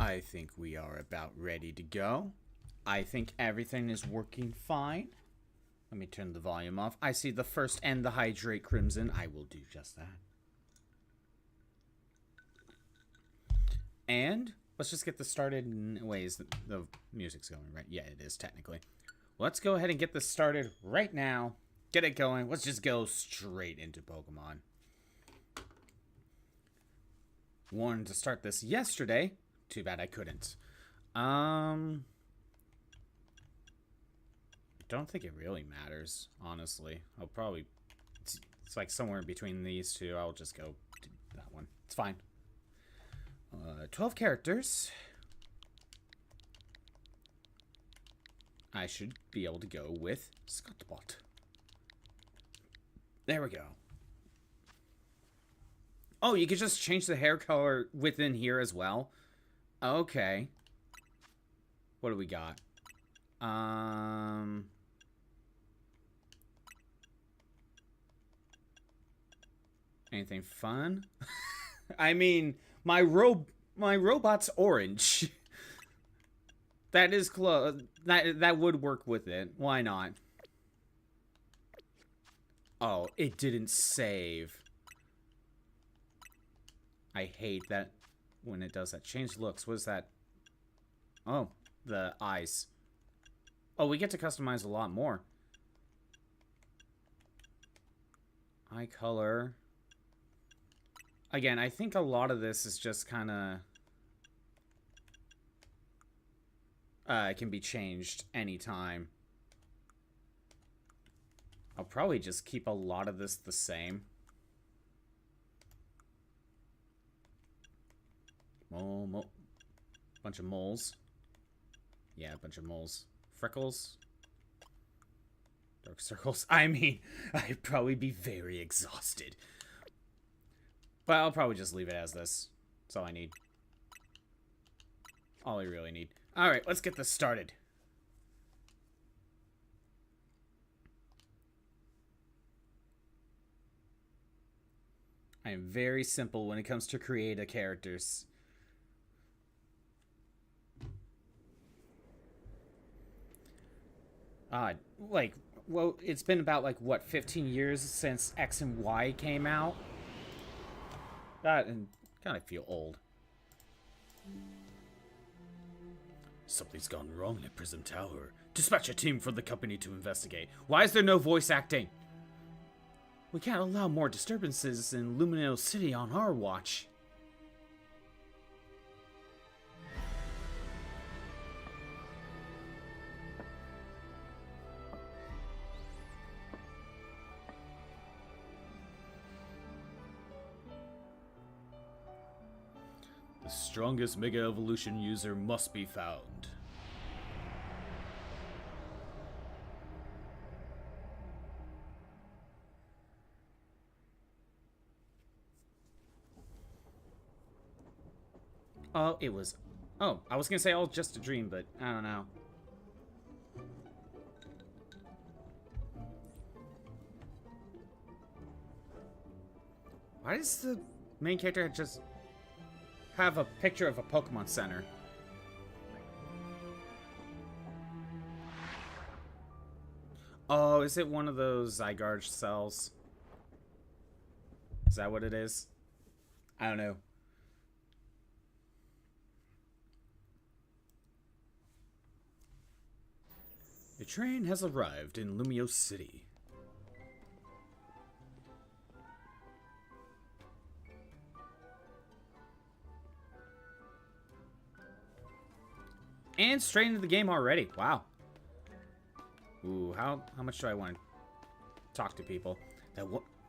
I think we are about ready to go. I think everything is working fine. Let me turn the volume off. I see the first and the hydrate crimson. I will do just that. And let's just get this started in ways that the music's going, right? Yeah, it is technically. Let's go ahead and get this started right now. Get it going. Let's just go straight into Pokemon. Wanted to start this yesterday. Too bad I couldn't. Don't think it really matters, honestly. I'll probably... It's like somewhere in between these two. I'll just go to that one. It's fine. 12 characters. I should be able to go with Scottbot. There we go. Oh, you could just change the hair color within here as well. Okay. What do we got? Anything fun? I mean, my robot's orange. That is close. That would work with it. Why not? Oh, it didn't save. I hate that when it does that. Change looks. What is that? Oh, the eyes. Oh, we get to customize a lot more. Eye color. Again, I think a lot of this is just kind of... it can be changed anytime. I'll probably just keep a lot of this the same. Bunch of moles. Yeah, a bunch of moles. Freckles. Dark circles. I mean, I'd probably be very exhausted. But I'll probably just leave it as this. That's all I need. All I really need. Alright, let's get this started. I am very simple when it comes to create characters. Like, well, it's been about, like, what, 15 years since X and Y came out? That, and kind of feel old. Something's gone wrong at Prism Tower. Dispatch a team from the company to investigate. Why is there no voice acting? We can't allow more disturbances in Lumino City on our watch. The strongest Mega Evolution user must be found. Oh, it was... Oh, I was gonna say all just a dream, but I don't know. Why does the main character just have a picture of a Pokemon Center? Oh, is it one of those Zygarde cells? Is that what it is? I don't know. The train has arrived in Lumio City. And straight into the game already. Wow. Ooh, how much do I want to talk to people?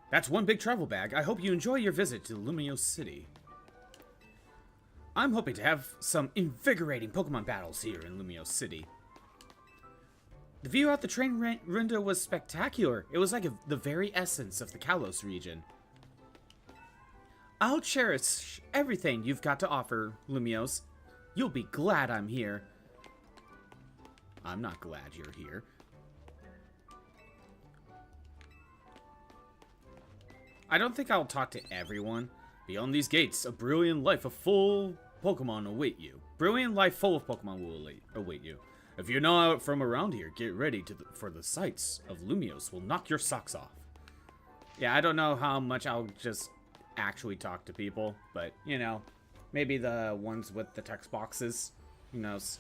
That's one big travel bag. I hope you enjoy your visit to Lumio City. I'm hoping to have some invigorating Pokemon battles here in Lumio City. The view out the train window was spectacular. It was like the very essence of the Kalos region. I'll cherish everything you've got to offer, Lumios. You'll be glad I'm here. I'm not glad you're here. I don't think I'll talk to everyone. Beyond these gates, a brilliant life of full Pokemon await you. Brilliant life full of Pokemon will await you. If you're not from around here, get ready for the sights of Lumiose will knock your socks off. Yeah, I don't know how much I'll just actually talk to people, but, you know, maybe the ones with the text boxes. Who knows?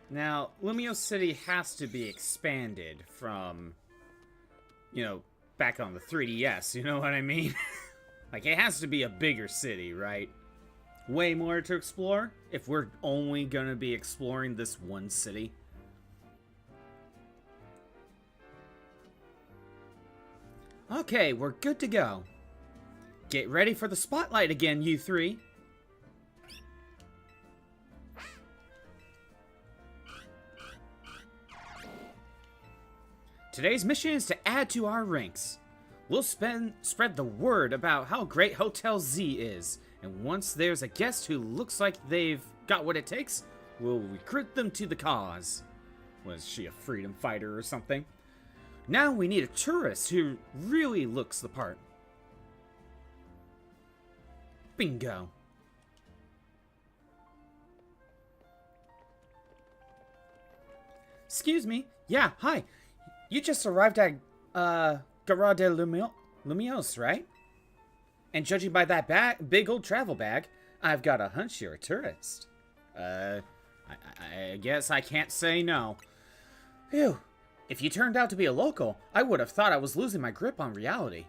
Now, Lumiose City has to be expanded from, you know, back on the 3DS, you know what I mean? Like, it has to be a bigger city, right? Way more to explore if we're only gonna be exploring this one city. Okay, we're good to go. Get ready for the spotlight again, you three. Today's mission is to add to our ranks. We'll spread the word about how great Hotel Z is, and once there's a guest who looks like they've got what it takes, we'll recruit them to the cause. Was she a freedom fighter or something? Now we need a tourist who really looks the part. Bingo. Excuse me. Yeah, hi. You just arrived at, Gare de Lumiose, right? And judging by that big old travel bag, I've got a hunch you're a tourist. I guess I can't say no. Phew. If you turned out to be a local, I would have thought I was losing my grip on reality.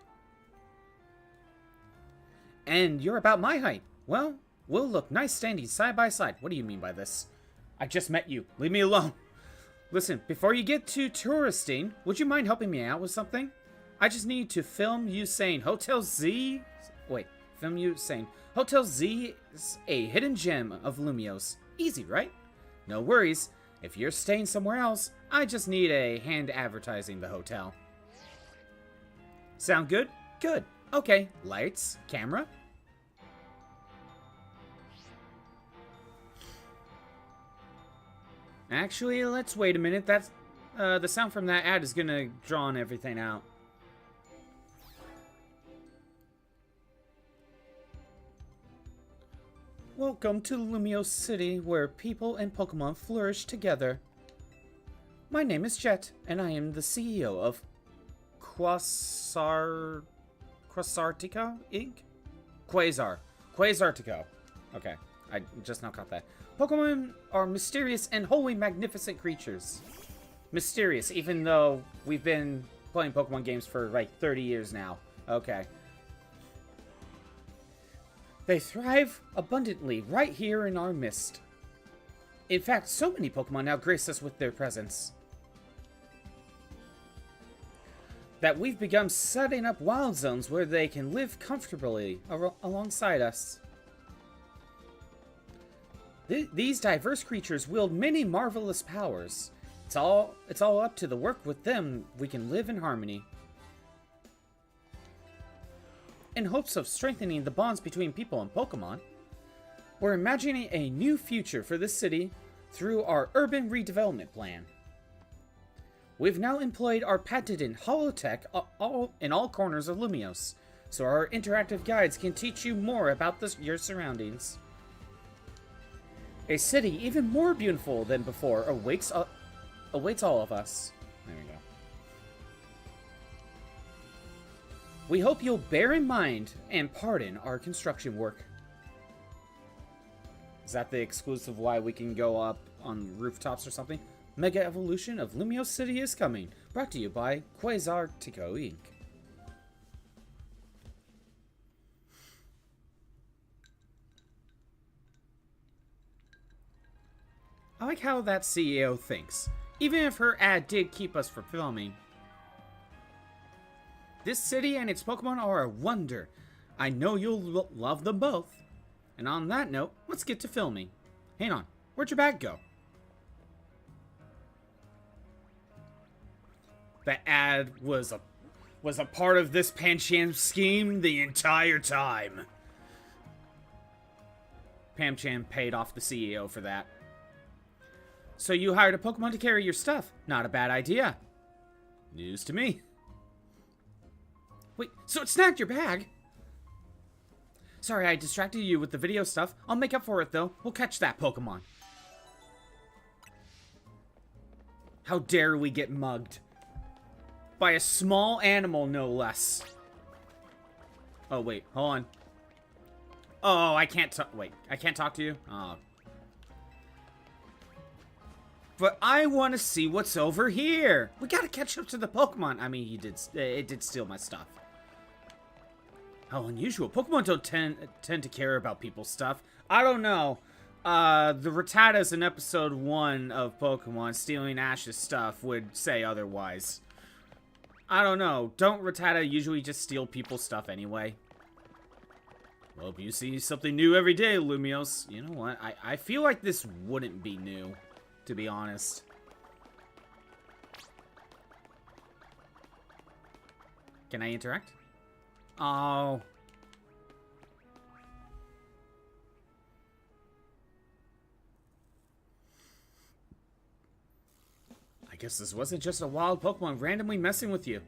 And you're about my height. Well, we'll look nice standing side by side. What do you mean by this? I just met you. Leave me alone. Listen, before you get to touristing, would you mind helping me out with something? I just need to film you saying Hotel Z... Wait, film you saying Hotel Z is a hidden gem of Lumiose. Easy, right? No worries. If you're staying somewhere else, I just need a hand advertising the hotel. Sound good? Good. Okay, lights, camera. Actually, let's wait a minute. That's the sound from that ad is gonna draw everything out. Welcome to Lumiose City, where people and Pokemon flourish together. My name is Jet, and I am the CEO of Quasartico Inc. Quasartico. Okay, I just now caught that. Pokemon are mysterious and wholly magnificent creatures. Mysterious, even though we've been playing Pokemon games for like 30 years now. Okay. They thrive abundantly right here in our midst. In fact, so many Pokemon now grace us with their presence that we've begun setting up wild zones where they can live comfortably alongside us. These diverse creatures wield many marvelous powers. It's all up to the work with them we can live in harmony. In hopes of strengthening the bonds between people and Pokemon, we're imagining a new future for this city through our urban redevelopment plan. We've now employed our patented holotech in all corners of Lumiose, so our interactive guides can teach you more about your surroundings. A city even more beautiful than before awaits all of us. There we go. We hope you'll bear in mind and pardon our construction work. Is that the exclusive why we can go up on rooftops or something? Mega Evolution of Lumiose City is coming. Brought to you by Quasartico Inc. I like how that CEO thinks, even if her ad did keep us from filming. This city and its Pokemon are a wonder. I know you'll love them both. And on that note, let's get to filming. Hang on, where'd your bag go? The ad was a part of this Pancham scheme the entire time. Pancham paid off the CEO for that. So you hired a Pokemon to carry your stuff. Not a bad idea. News to me. Wait, so it snagged your bag? Sorry, I distracted you with the video stuff. I'll make up for it, though. We'll catch that Pokemon. How dare we get mugged? By a small animal, no less. Oh, wait. Hold on. Oh, I can't talk. Wait, I can't talk to you? Oh. But I want to see what's over here. We gotta catch up to the Pokemon. I mean, it did steal my stuff. How unusual. Pokemon don't tend to care about people's stuff. I don't know. The Rattatas in episode 1 of Pokemon stealing Ash's stuff would say otherwise. I don't know. Don't Rattata usually just steal people's stuff anyway? Well, you see something new every day, Lumiose. You know what? I feel like this wouldn't be new, to be honest. Can I interact? Oh. I guess this wasn't just a wild Pokemon randomly messing with you.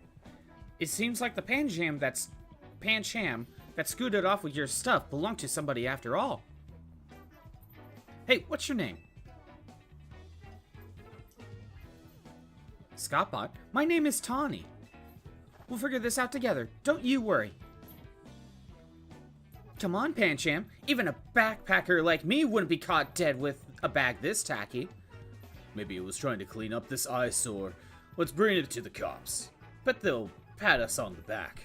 It seems like the Pancham that scooted off with your stuff belonged to somebody after all. Hey, what's your name? Scottbot, my name is Tawny. We'll figure this out together. Don't you worry. Come on, Pancham. Even a backpacker like me wouldn't be caught dead with a bag this tacky. Maybe it was trying to clean up this eyesore. Let's bring it to the cops. Bet they'll pat us on the back.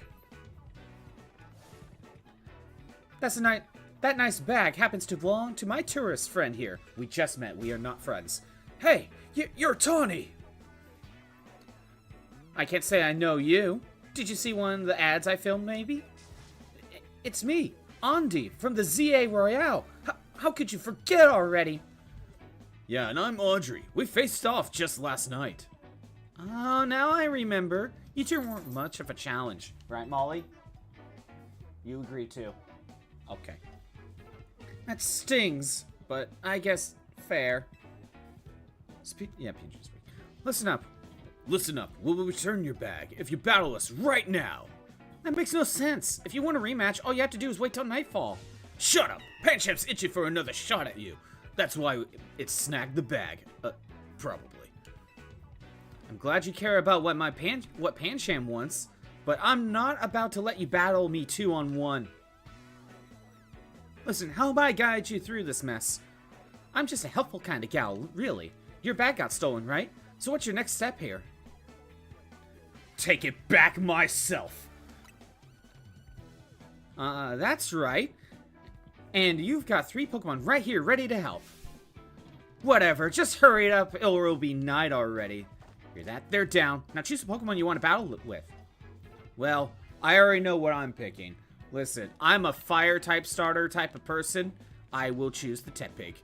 That nice bag happens to belong to my tourist friend here. We just met. We are not friends. Hey, you're Tawny. I can't say I know you. Did you see one of the ads I filmed, maybe? It's me, Andy, from the ZA Royale. How could you forget already? Yeah, and I'm Audrey. We faced off just last night. Oh, now I remember. You two weren't much of a challenge. Right, Molly? You agree, too. Okay. That stings, but I guess fair. Yeah, PG speak. Listen up. Listen up. We will return your bag if you battle us right now. That makes no sense. If you want a rematch, all you have to do is wait till nightfall. Shut up. Pancham's itching for another shot at you. That's why it snagged the bag. Probably. I'm glad you care about what Pancham wants, but I'm not about to let you battle me 2-on-1. Listen, how about I guide you through this mess? I'm just a helpful kind of gal, really. Your bag got stolen, right? So what's your next step here? Take it back myself. That's right. And you've got 3 Pokemon right here ready to help. Whatever, just hurry it up or it'll be night already. Hear that? They're down. Now choose a Pokemon you want to battle with. Well, I already know what I'm picking. Listen, I'm a fire type starter type of person. I will choose the Tepig.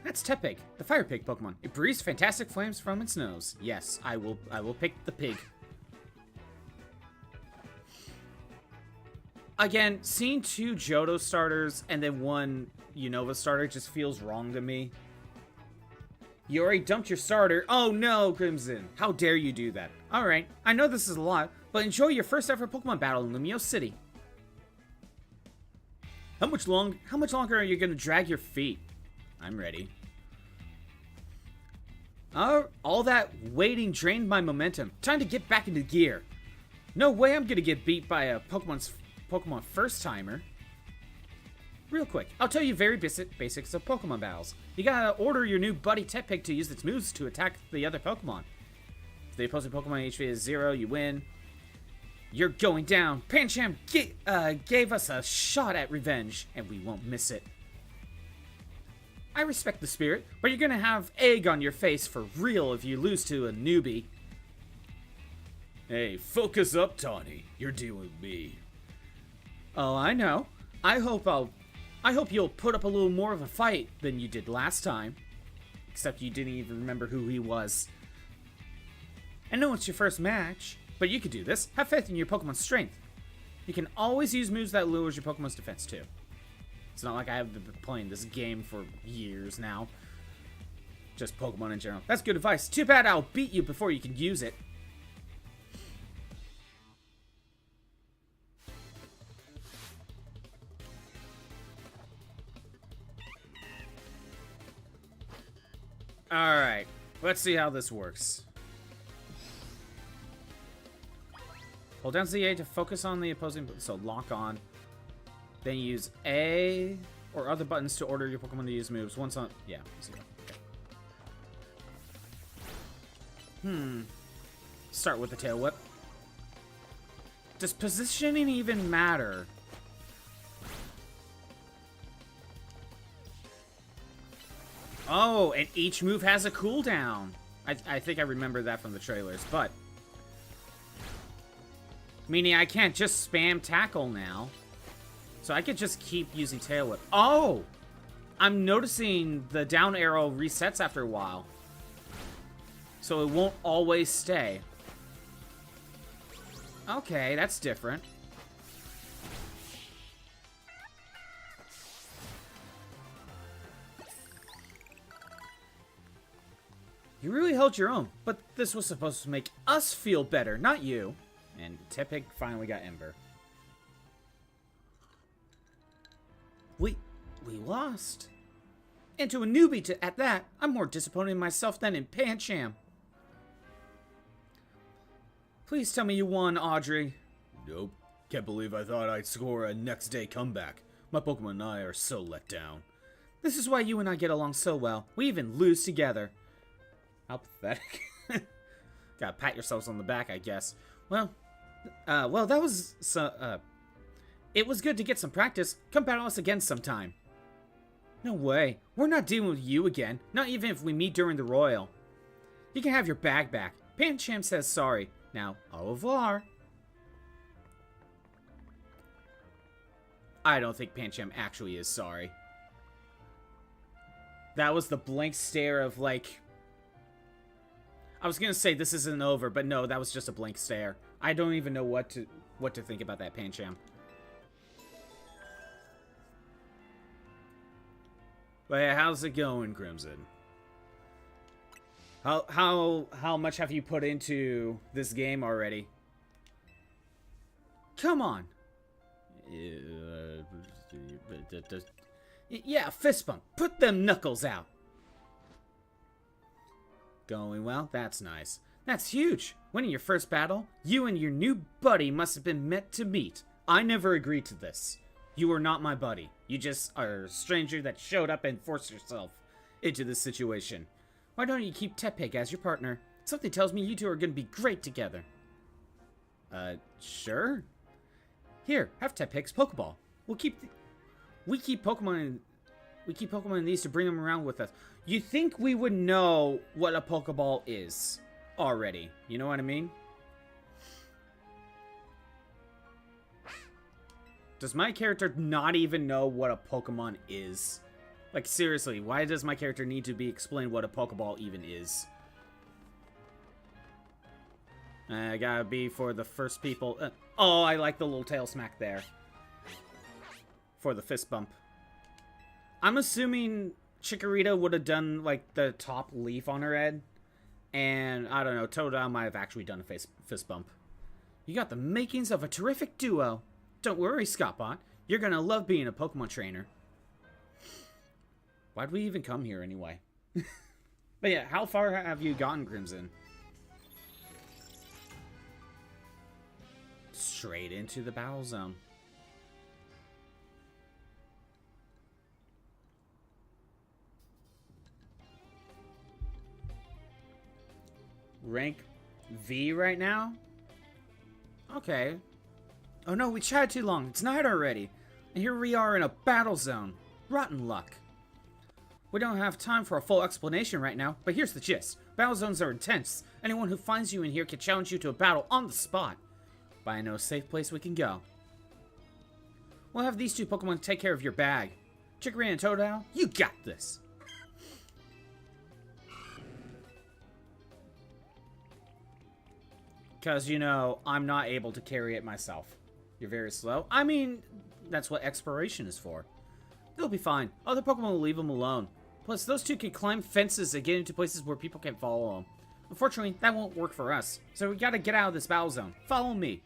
That's Tepig, the fire pig Pokemon. It breathes fantastic flames from its nose. Yes, I will pick the pig. Again, seeing 2 Johto starters and then 1 Unova starter just feels wrong to me. You already dumped your starter. Oh no, Crimson. How dare you do that? Alright, I know this is a lot, but enjoy your first ever Pokemon battle in Lumiose City. How much longer are you gonna drag your feet? I'm ready. All that waiting drained my momentum. Time to get back into gear. No way I'm gonna get beat by a Pokemon first-timer. Real quick, I'll tell you very basics of Pokemon battles. You gotta order your new buddy Tepig to use its moves to attack the other Pokemon. If the opposing Pokemon HP is 0, you win. You're going down. Pancham gave us a shot at revenge, and we won't miss it. I respect the spirit, but you're gonna have egg on your face for real if you lose to a newbie. Hey, focus up, Tawny. You're dealing with me. Oh, I know. I hope you'll put up a little more of a fight than you did last time. Except you didn't even remember who he was. I know it's your first match, but you can do this. Have faith in your Pokemon's strength. You can always use moves that lowers your Pokemon's defense too. It's not like I have been playing this game for years now. Just Pokemon in general. That's good advice. Too bad I'll beat you before you can use it. Alright, let's see how this works. Hold down ZA to focus on the opposing, so lock on. Then use A or other buttons to order your Pokemon to use moves. Once on, yeah. Okay. Start with the Tail Whip. Does positioning even matter? Oh, and each move has a cooldown. I think I remember that from the trailers, but... meaning I can't just spam tackle now. So I could just keep using Tail Whip. Oh! I'm noticing the down arrow resets after a while. So it won't always stay. Okay, that's different. You really held your own, but this was supposed to make us feel better, not you. And Tepig finally got Ember. We lost. And to a newbie at that, I'm more disappointed in myself than in Pancham. Please tell me you won, Audrey. Nope. Can't believe I thought I'd score a next day comeback. My Pokemon and I are so let down. This is why you and I get along so well. We even lose together. How pathetic. Gotta pat yourselves on the back, I guess. Well, that was it was good to get some practice. Come battle us again sometime. No way. We're not dealing with you again. Not even if we meet during the Royal. You can have your bag back. Pancham says sorry. Now, au revoir. I don't think Pancham actually is sorry. That was the blank stare of like... I was gonna say this isn't over, but no, that was just a blank stare. I don't even know what to think about that Pancham. But yeah, how's it going, Crimson? How much have you put into this game already? Come on. Yeah, fist bump. Put them knuckles out. Going well? That's nice. That's huge. Winning your first battle? You and your new buddy must have been meant to meet. I never agreed to this. You are not my buddy. You just are a stranger that showed up and forced yourself into this situation. Why don't you keep Tepig as your partner? Something tells me you two are going to be great together. Sure. Here, have Tepig's Pokeball. We keep Pokemon in these to bring them around with us. You think we would know what a Pokeball is already? You know what I mean? Does my character not even know what a Pokemon is? Like, seriously, why does my character need to be explained what a Pokeball even is? I gotta be for the first people. Oh, I like the little tail smack there. For the fist bump. I'm assuming Chikorita would have done, like, the top leaf on her head. And, I don't know, Totodile might have actually done a fist bump. You got the makings of a terrific duo. Don't worry, Scottbot. You're gonna love being a Pokemon trainer. Why'd we even come here anyway? But yeah, how far have you gotten, Crimson? Straight into the battle zone. Rank V right now? Okay. Oh no, we chatted too long. It's night already. And here we are in a battle zone. Rotten luck. We don't have time for a full explanation right now, but here's the gist. Battle zones are intense. Anyone who finds you in here can challenge you to a battle on the spot. But I know a safe place we can go. We'll have these two Pokemon take care of your bag. Chikorita and Totodile, you got this. Because, you know, I'm not able to carry it myself. You're very slow. I mean, that's what exploration is for. They'll be fine. Other Pokemon will leave them alone. Plus, those two can climb fences and get into places where people can't follow them. Unfortunately, that won't work for us. So we gotta get out of this battle zone. Follow me.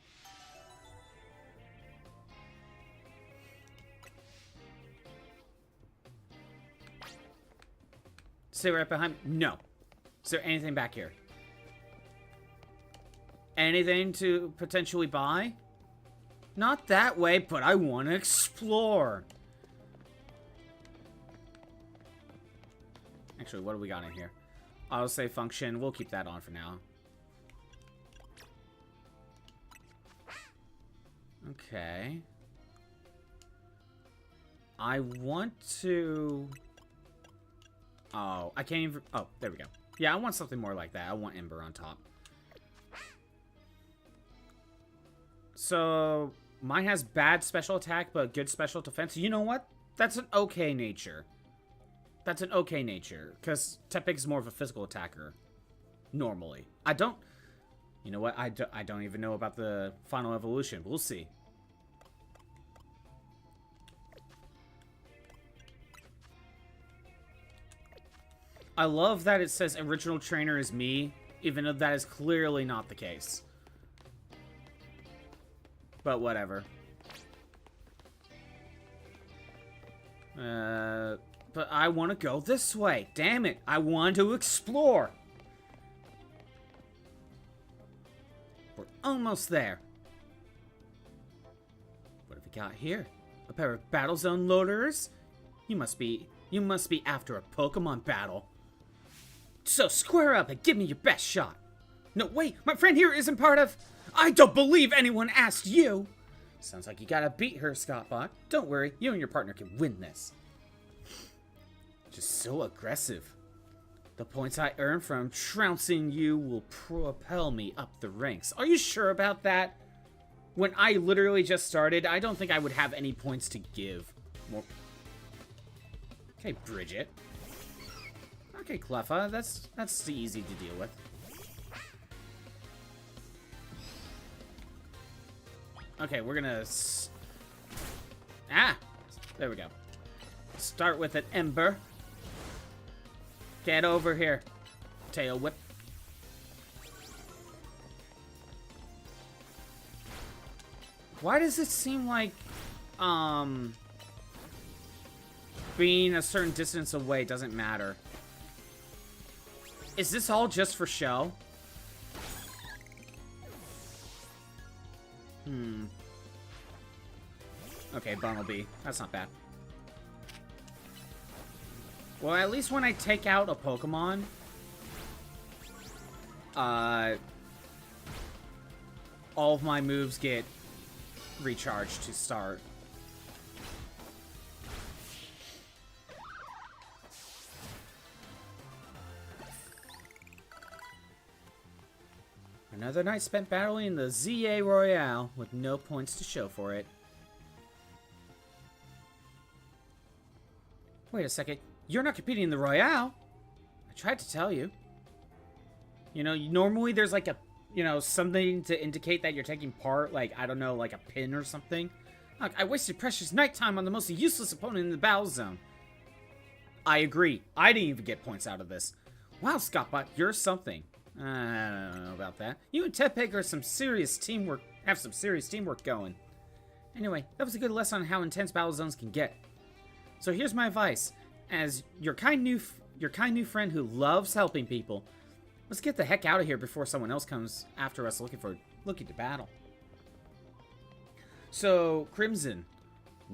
Stay right behind me. No. Is there anything back here? Anything to potentially buy? Not that way, but I want to explore. Actually, what do we got in here? Autosave function. We'll keep that on for now. Okay. I want to... Oh, I can't even... Oh, there we go. Yeah, I want something more like that. I want Ember on top. So, mine has bad special attack, but good special defense. You know what? That's an okay nature. That's an okay nature. Because Tepig is more of a physical attacker. Normally. I don't... You know what? I don't even know about the final evolution. We'll see. I love that it says original trainer is me, even though that is clearly not the case. But whatever. But I want to go this way. Damn it. I want to explore. We're almost there. What have we got here? A pair of battle zone loaders? You must be after a Pokemon battle. So square up and give me your best shot. No, wait, my friend here isn't part of... I don't believe anyone asked you. Sounds like you gotta beat her, Scottbot. Don't worry, you and your partner can win this. Just so aggressive. The points I earn from trouncing you will propel me up the ranks. Are you sure about that? When I literally just started, I don't think I would have any points to give. More. Okay, Bridget. Okay, Cleffa, that's easy to deal with. Okay, we're gonna... There we go. Start with an Ember. Get over here. Tail Whip. Why does it seem like, being a certain distance away doesn't matter? Is this all just for show? Okay, Bumblebee. That's not bad. Well, at least when I take out a Pokemon, all of my moves get recharged to start. Another night spent battling the ZA Royale with no points to show for it. Wait a second. You're not competing in the Royale? I tried to tell you. You know, normally there's like a, you know, something to indicate that you're taking part. Like, I don't know, like a pin or something. Look, I wasted precious nighttime on the most useless opponent in the battle zone. I agree. I didn't even get points out of this. Wow, Scottbot, you're something. I don't know about that. You and Tepig are some serious teamwork. Have some serious teamwork going. Anyway, that was a good lesson on how intense battle zones can get. So here's my advice: as your kind new friend who loves helping people, let's get the heck out of here before someone else comes after us looking to battle. So Crimson,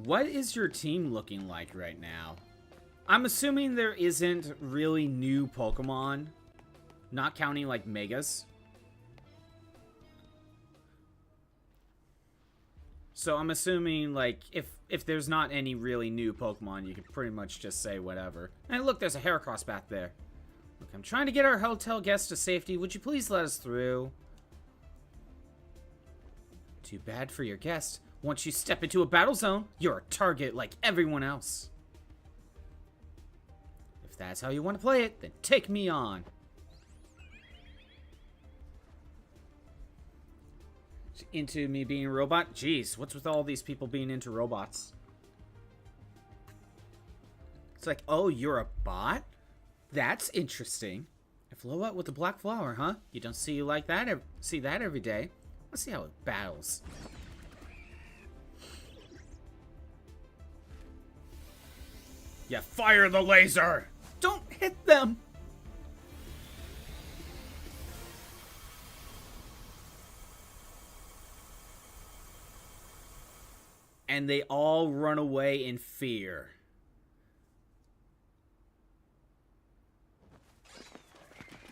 what is your team looking like right now? I'm assuming there isn't really new Pokemon. Not counting, like, Megas. So I'm assuming, like, if there's not any really new Pokemon, you can pretty much just say whatever. And look, there's a Heracross back there. Look, I'm trying to get our hotel guests to safety. Would you please let us through? Too bad for your guest. Once you step into a battle zone, you're a target like everyone else. If that's how you want to play it, then take me on. into me being a robot? Jeez, what's with all these people being into robots? It's like, oh, you're a bot? That's interesting. A Floette with a black flower, huh? You don't see that every day. Let's see how it battles. Yeah, fire the laser! Don't hit them! And they all run away in fear.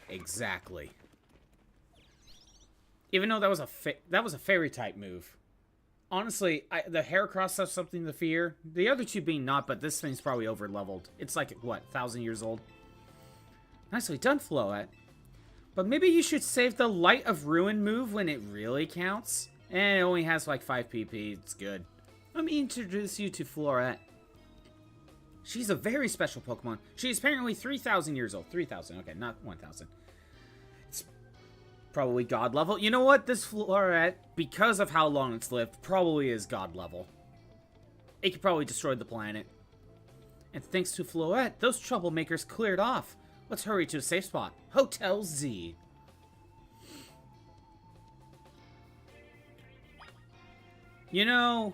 Exactly. Even though that was a fairy type move. Honestly, the Heracross has something to fear. The other two being not, but this thing's probably over leveled. It's like, what, 1,000 years old? Nicely done, Floette. But maybe you should save the Light of Ruin move when it really counts. And it only has like 5 PP. It's good. Let me introduce you to Floette. She's a very special Pokemon. She's apparently 3,000 years old. 3,000, okay, not 1,000. It's probably God level. You know what? This Floette, because of how long it's lived, probably is God level. It could probably destroy the planet. And thanks to Floette, those troublemakers cleared off. Let's hurry to a safe spot. Hotel Z. You know,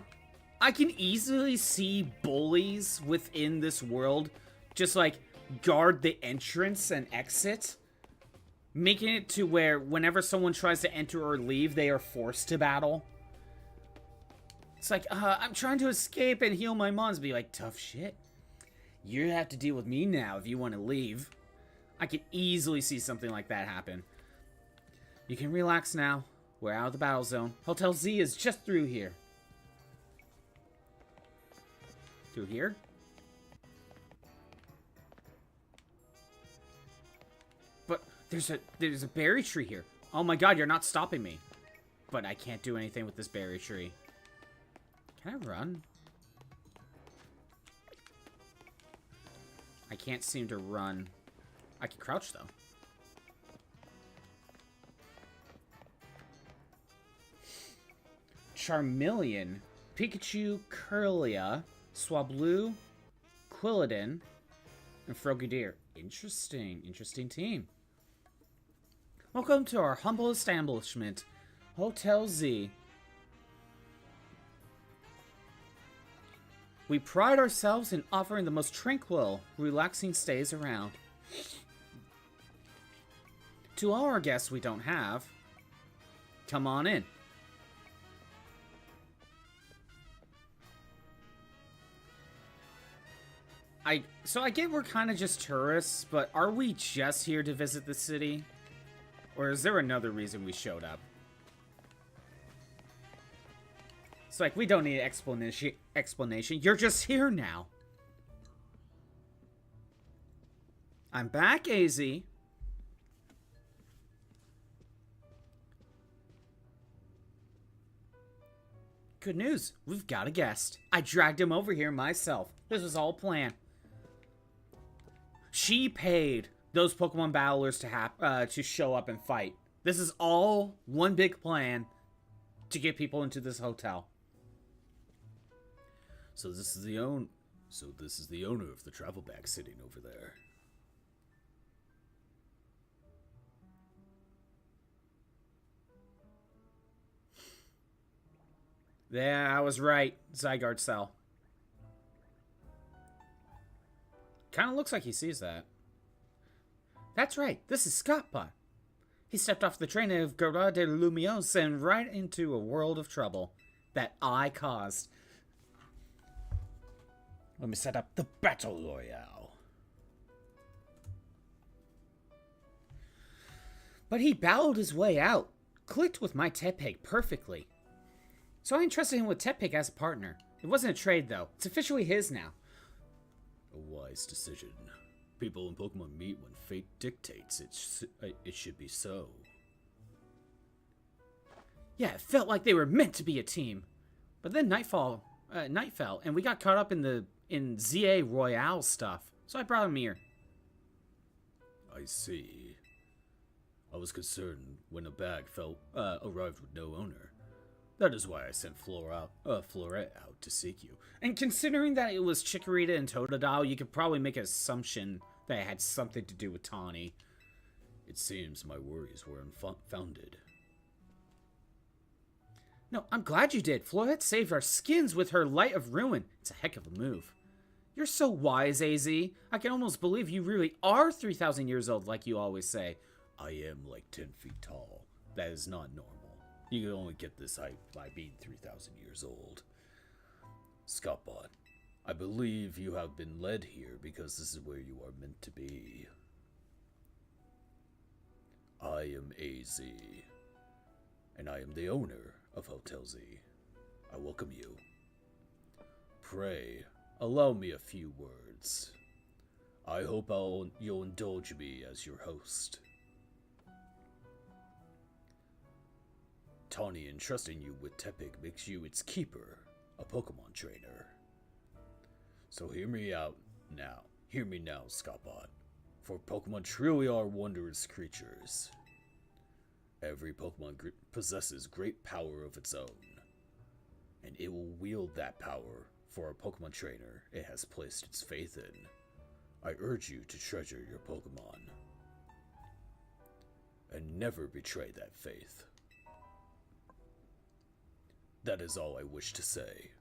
I can easily see bullies within this world just like guard the entrance and exit, making it to where whenever someone tries to enter or leave, they are forced to battle. It's like, I'm trying to escape and heal my mons. Be like, tough shit. You have to deal with me now if you want to leave. I can easily see something like that happen. You can relax now. We're out of the battle zone. Hotel Z is just through here. Through here? But there's a berry tree here. Oh my god, you're not stopping me. But I can't do anything with this berry tree. Can I run? I can't seem to run. I can crouch though. Charmeleon, Pikachu, Curlia, Swablu, Quilladin, and Frogadier. Interesting team. Welcome to our humble establishment, Hotel Z. We pride ourselves in offering the most tranquil, relaxing stays around. To all our guests we don't have, come on in. So I get we're kind of just tourists, but are we just here to visit the city? Or is there another reason we showed up? It's like, we don't need an explanation. You're just here now. I'm back, AZ. Good news. We've got a guest. I dragged him over here myself. This was all planned. She paid those Pokemon battlers to show up and fight. This is all one big plan to get people into this hotel. So this is the owner of the travel bag sitting over there. Yeah, I was right. Zygarde Cell. Kind of looks like he sees that. That's right. This is Scottbot. He stepped off the train of Gora de Lumiose and right into a world of trouble that I caused. Let me set up the Battle Royale. But he battled his way out. Clicked with my Tepig perfectly. So I entrusted him with Tepig as a partner. It wasn't a trade, though. It's officially his now. A wise decision. People in Pokemon meet when fate dictates it should be so. Yeah, it felt like they were meant to be a team. But then night fell, and we got caught up in ZA Royale stuff. So I brought him here. I see. I was concerned when a bag arrived with no owner. That is why I sent Florette out to seek you. And considering that it was Chikorita and Totodile, you could probably make an assumption that it had something to do with Tawny. It seems my worries were unfounded. No, I'm glad you did. Florette saved our skins with her Light of Ruin. It's a heck of a move. You're so wise, AZ. I can almost believe you really are 3,000 years old, like you always say. I am like 10 feet tall. That is not normal. You can only get this height by being 3,000 years old. Scoutbot, I believe you have been led here because this is where you are meant to be. I am AZ, and I am the owner of Hotel Z. I welcome you. Pray, allow me a few words. I hope you'll indulge me as your host. Tawny entrusting you with Tepig makes you its keeper, a Pokemon trainer. So hear me out now. Hear me now, Scoutbot. For Pokemon truly are wondrous creatures. Every Pokemon possesses great power of its own, and it will wield that power for a Pokemon trainer it has placed its faith in. I urge you to treasure your Pokemon, and never betray that faith. That is all I wish to say.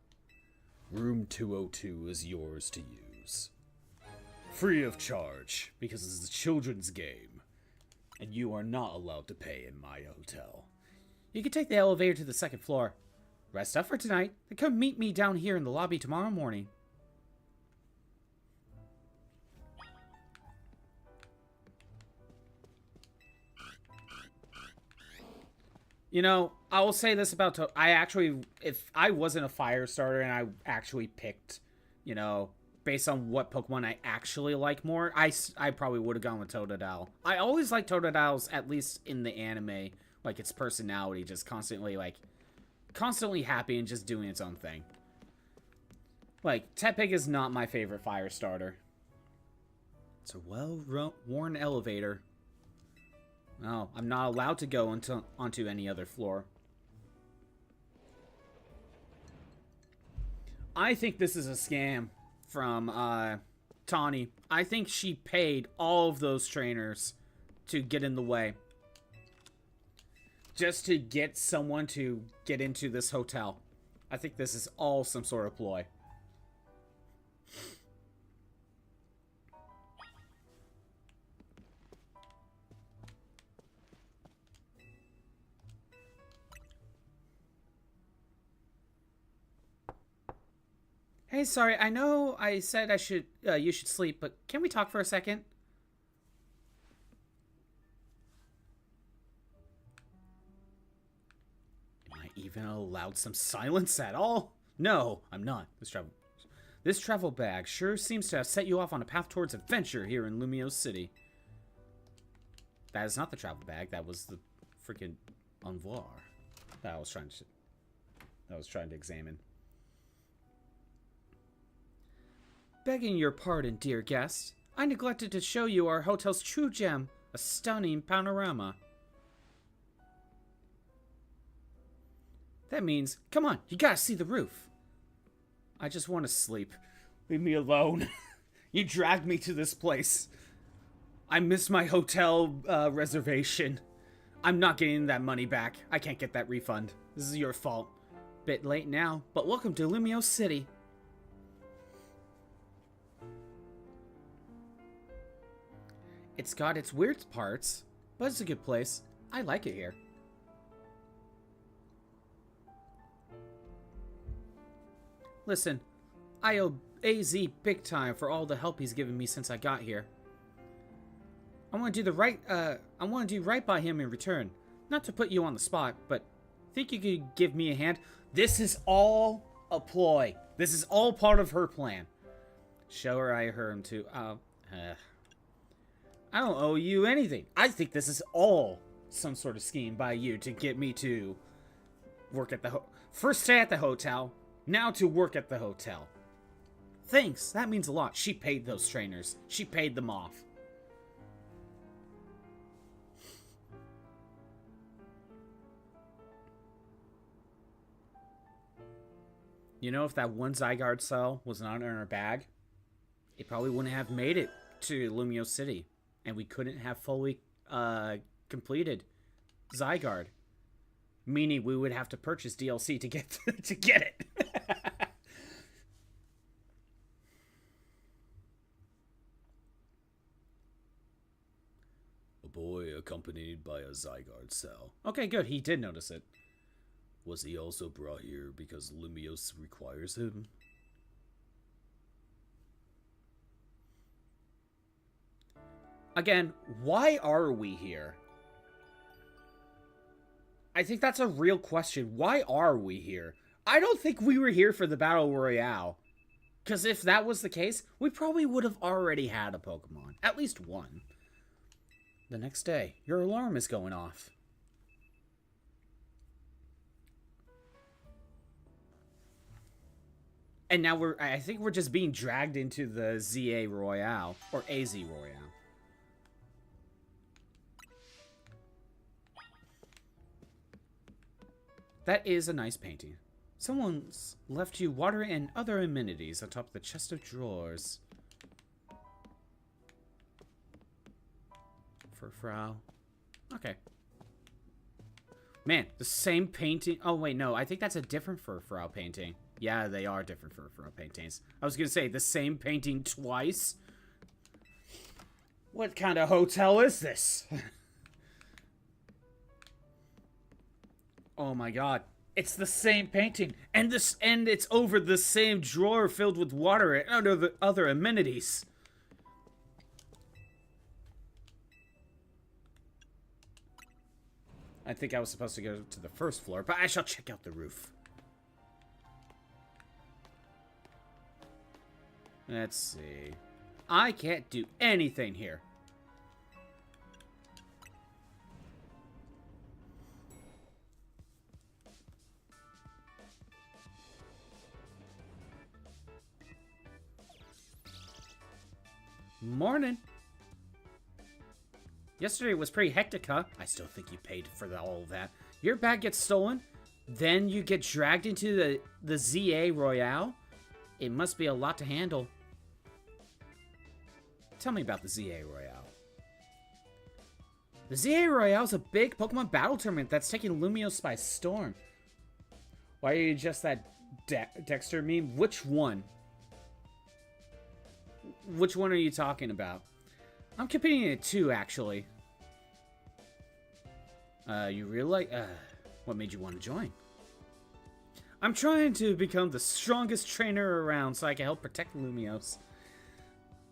Room 202 is yours to use. Free of charge, because it's a children's game, and you are not allowed to pay in my hotel. You can take the elevator to the second floor. Rest up for tonight, and come meet me down here in the lobby tomorrow morning. You know, I will say this about if I wasn't a fire starter and I actually picked, you know, based on what Pokemon I actually like more, I probably would have gone with Totodile. I always like Totodile's, at least in the anime, like its personality, just constantly happy and just doing its own thing. Like, Tepig is not my favorite fire starter. It's a well-worn elevator. No, I'm not allowed to go onto any other floor. I think this is a scam from Tawny. I think she paid all of those trainers to get in the way. Just to get someone to get into this hotel. I think this is all some sort of ploy. Hey, sorry, I know I said you should sleep, but can we talk for a second? Am I even allowed some silence at all? No, I'm not. This travel bag sure seems to have set you off on a path towards adventure here in Lumiose City. That is not the travel bag. That was the freaking envoi that I was trying to examine. Begging your pardon, dear guest, I neglected to show you our hotel's true gem, a stunning panorama. That means, come on, you gotta see the roof. I just want to sleep. Leave me alone. You dragged me to this place. I missed my hotel reservation. I'm not getting that money back. I can't get that refund. This is your fault. Bit late now, but welcome to Lumiose City. It's got its weird parts, but it's a good place. I like it here. Listen, I owe AZ big time for all the help he's given me since I got here. I want to do right by him in return. Not to put you on the spot, but think you could give me a hand? This is all a ploy. This is all part of her plan. Show her I heard him too. I don't owe you anything. I think this is all some sort of scheme by you to get me to work at the first stay at the hotel, now to work at the hotel. Thanks, that means a lot. She paid those trainers. She paid them off. You know, if that one Zygarde cell was not in our bag, it probably wouldn't have made it to Lumio City. And we couldn't have fully completed Zygarde. Meaning we would have to purchase DLC to get to get it. A boy accompanied by a Zygarde cell. Okay, good. He did notice it. Was he also brought here because Lumiose requires him? Again, why are we here? I think that's a real question. Why are we here? I don't think we were here for the Battle Royale. Because if that was the case, we probably would have already had a Pokemon. At least one. The next day, your alarm is going off. And now I think we're just being dragged into the ZA Royale. Or AZ Royale. That is a nice painting. Someone's left you water and other amenities on top of the chest of drawers. For Frau. Okay. Man, the same painting. Oh, wait, no. I think that's a different Frau painting. Yeah, they are different Frau paintings. I was going to say, the same painting twice? What kind of hotel is this? Oh my god. It's the same painting. And it's over the same drawer filled with water and other amenities. I think I was supposed to go to the first floor, but I shall check out the roof. Let's see. I can't do anything here. Morning. Yesterday was pretty hectic, huh? I still think you paid for all of that. Your bag gets stolen, then you get dragged into the ZA Royale. It must be a lot to handle. Tell me about the ZA Royale. The ZA Royale is a big Pokemon battle tournament that's taking Lumiose by storm. Why are you just that Dexter meme? Which one? Which one are you talking about? I'm competing in it too, actually. You really like... what made you want to join? I'm trying to become the strongest trainer around so I can help protect Lumiose.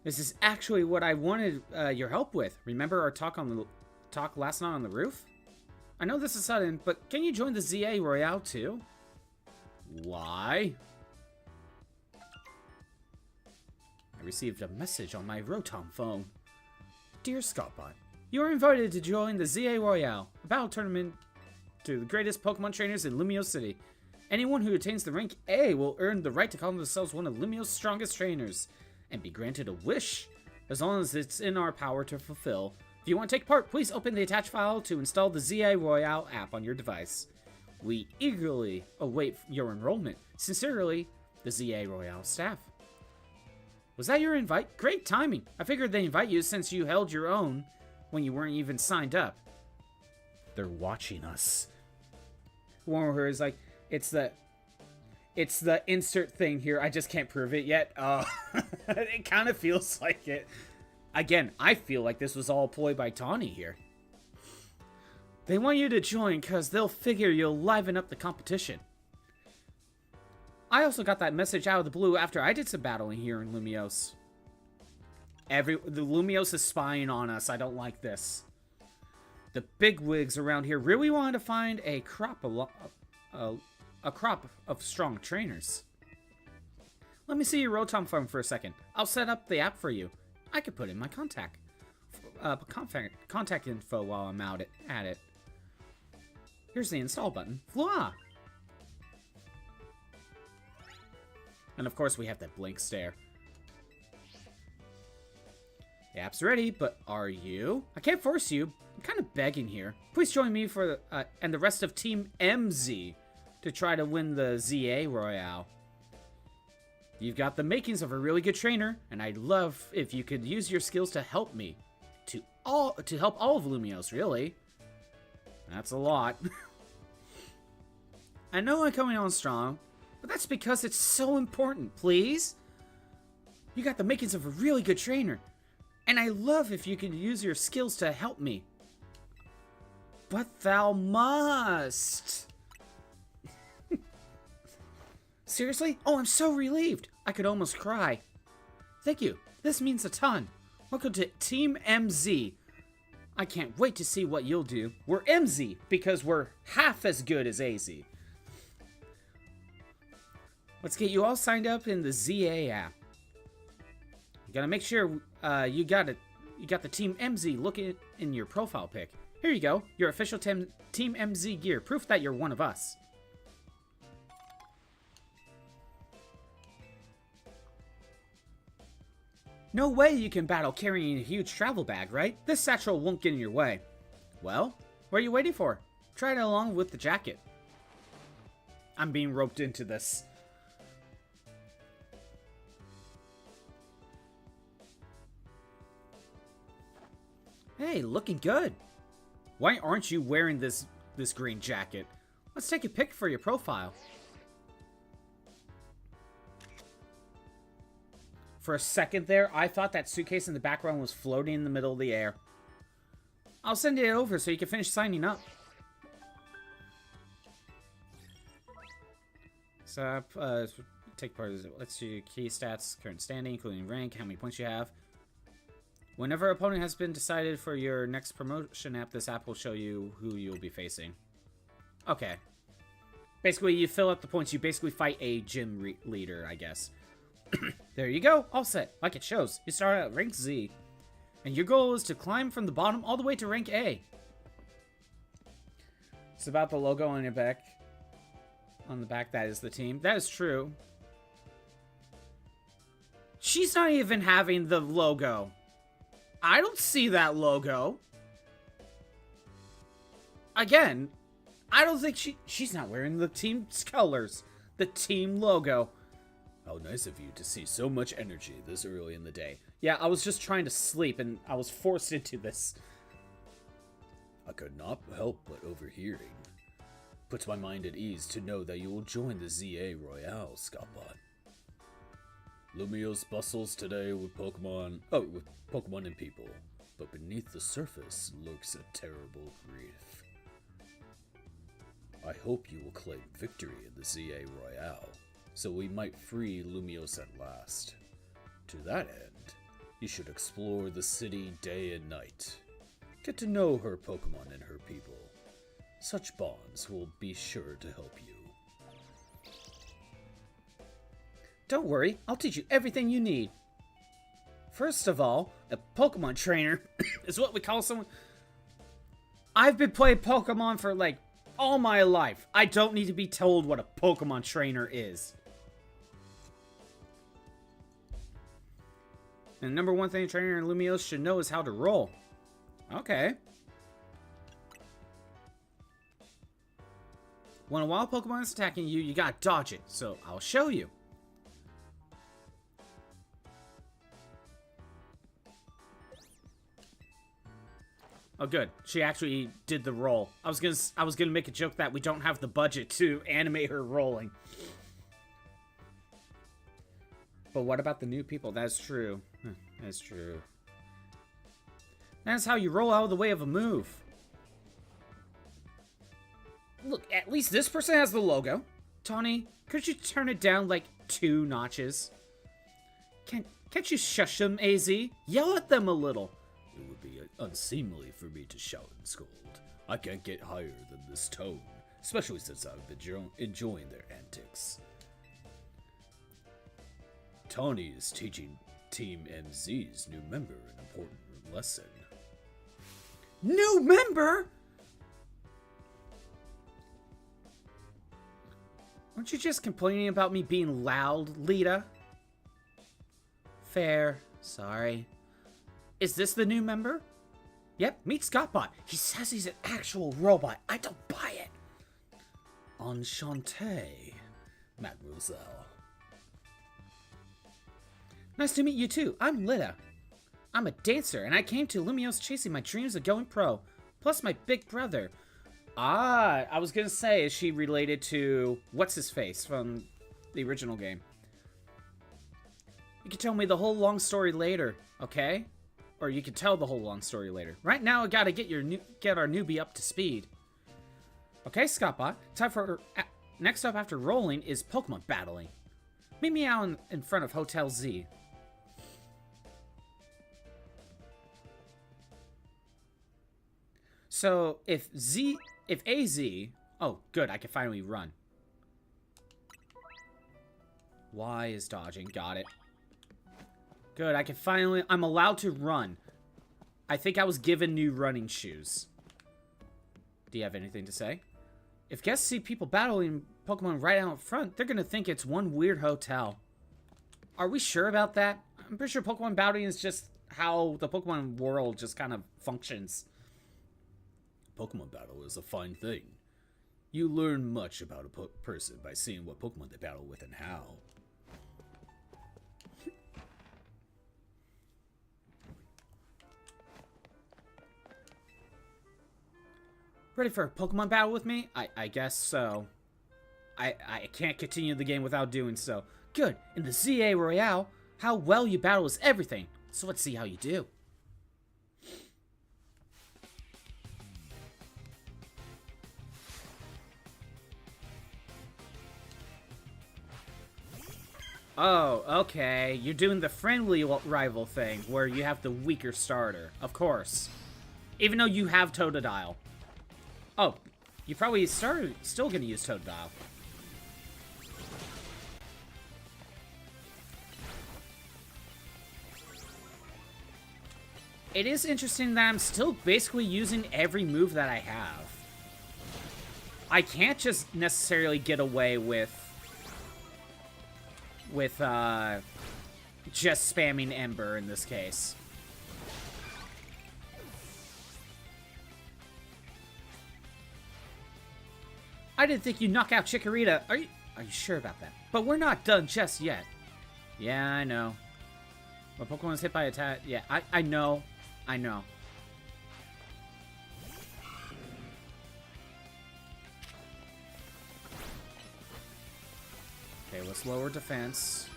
This is actually what I wanted your help with. Remember our talk last night on the roof? I know this is sudden, but can you join the ZA Royale too? Why? I received a message on my Rotom phone. Dear Scottbot, you are invited to join the ZA Royale, a battle tournament to the greatest Pokemon trainers in Lumio City. Anyone who attains the rank A will earn the right to call themselves one of Lumio's strongest trainers, and be granted a wish, as long as it's in our power to fulfill. If you want to take part, please open the attached file to install the ZA Royale app on your device. We eagerly await your enrollment. Sincerely, the ZA Royale staff. Was that your invite? Great timing. I figured they'd invite you since you held your own when you weren't even signed up. They're watching us. One of her is like, it's the insert thing here. I just can't prove it yet. It kind of feels like it. Again, I feel like this was all a ploy by Tawny here. They want you to join because they'll figure you'll liven up the competition. I also got that message out of the blue after I did some battling here in Lumiose. The Lumiose is spying on us. I don't like this. The bigwigs around here really wanted to find a crop of strong trainers. Let me see your Rotom phone for a second. I'll set up the app for you. I could put in my contact info while I'm at it. Here's the install button. Voila! And of course we have that blank stare. The app's ready, but are you? I can't force you. I'm kind of begging here. Please join me and the rest of Team MZ to try to win the ZA Royale. You've got the makings of a really good trainer, and I'd love if you could use your skills to help me. To help all of Lumiose, really. That's a lot. I know I'm coming on strong, but that's because it's so important, please. You got the makings of a really good trainer, and I love if you could use your skills to help me. But thou must. Seriously? Oh, I'm so relieved. I could almost cry. Thank you. This means a ton. Welcome to Team MZ. I can't wait to see what you'll do. We're MZ because we're half as good as AZ. Let's get you all signed up in the ZA app. You gotta make sure you got the Team MZ looking in your profile pic. Here you go, your official Team MZ gear, proof that you're one of us. No way you can battle carrying a huge travel bag, right? This satchel won't get in your way. Well, what are you waiting for? Try it along with the jacket. I'm being roped into this. Hey, looking good. Why aren't you wearing this green jacket? Let's take a pic for your profile. For a second there, I thought that suitcase in the background was floating in the middle of the air. I'll send it over so you can finish signing up. So, take part. Let's see key stats, current standing, including rank, how many points you have. Whenever an opponent has been decided for your next promotion app, this app will show you who you'll be facing. Okay. Basically, you fill up the points. You basically fight a gym leader, I guess. There you go, all set. Like it shows, you start at rank Z. And your goal is to climb from the bottom all the way to rank A. It's about the logo on your back. On the back, that is the team. That is true. She's not even having the logo. I don't see that logo. Again, I don't think she's not wearing the team's colors. The team logo. How nice of you to see so much energy this early in the day. Yeah, I was just trying to sleep and I was forced into this. I could not help but overhearing. Puts my mind at ease to know that you will join the ZA Royale, Scottbot. Lumiose bustles today with Pokemon and people, but beneath the surface lurks a terrible grief. I hope you will claim victory in the ZA Royale, so we might free Lumiose at last. To that end, you should explore the city day and night. Get to know her Pokemon and her people. Such bonds will be sure to help you. Don't worry, I'll teach you everything you need. First of all, a Pokemon trainer is what we call someone... I've been playing Pokemon for like all my life. I don't need to be told what a Pokemon trainer is. And the number one thing a trainer in Lumiose should know is how to roll. Okay. When a wild Pokemon is attacking you, you gotta dodge it. So I'll show you. Oh, good. She actually did the roll. I was gonna make a joke that we don't have the budget to animate her rolling. But what about the new people? That's true. That's true. That's how you roll out of the way of a move. Look, at least this person has the logo. Tawny, could you turn it down like 2 notches? Can't you shush them, AZ? Yell at them a little. It would be unseemly for me to shout and scold. I can't get higher than this tone, especially since I've been enjoying their antics. Tawny is teaching Team MZ's new member an important lesson. New member? Weren't you just complaining about me being loud, Lita? Fair. Sorry. Is this the new member? Yep, meet Scottbot. He says he's an actual robot. I don't buy it. Enchanté, mademoiselle. Nice to meet you too. I'm Lita. I'm a dancer, and I came to Lumiose chasing my dreams of going pro. Plus my big brother. Ah, I was gonna say, is she related to what's-his-face from the original game? You can tell me the whole long story later, okay? Or you can tell the whole long story later. Right now, I gotta get our newbie up to speed. Okay, Scottbot. Time for next up after rolling is Pokemon battling. Meet me out in front of Hotel Z. So if AZ, oh good, I can finally run. Y is dodging, got it. Good, I can finally, I'm allowed to run. I think I was given new running shoes. Do you have anything to say? If guests see people battling Pokemon right out front, they're gonna think it's one weird hotel. Are we sure about that? I'm pretty sure Pokemon battling is just how the Pokemon world just kind of functions. Pokemon battle is a fine thing. You learn much about a person by seeing what Pokemon they battle with and how. Ready for a Pokemon battle with me? I guess so. I can't continue the game without doing so. Good. In the ZA Royale, how well you battle is everything. So let's see how you do. Oh, okay. You're doing the friendly rival thing, where you have the weaker starter. Of course. Even though you have Totodile. Oh, you probably still gonna use Totodile. It is interesting that I'm still basically using every move that I have. I can't just necessarily get away with just spamming Ember in this case. I didn't think you'd knock out Chikorita. Are you sure about that? But we're not done just yet. Yeah, I know. When Pokemon is hit by attack, yeah, I know. I know. Okay, let's lower defense.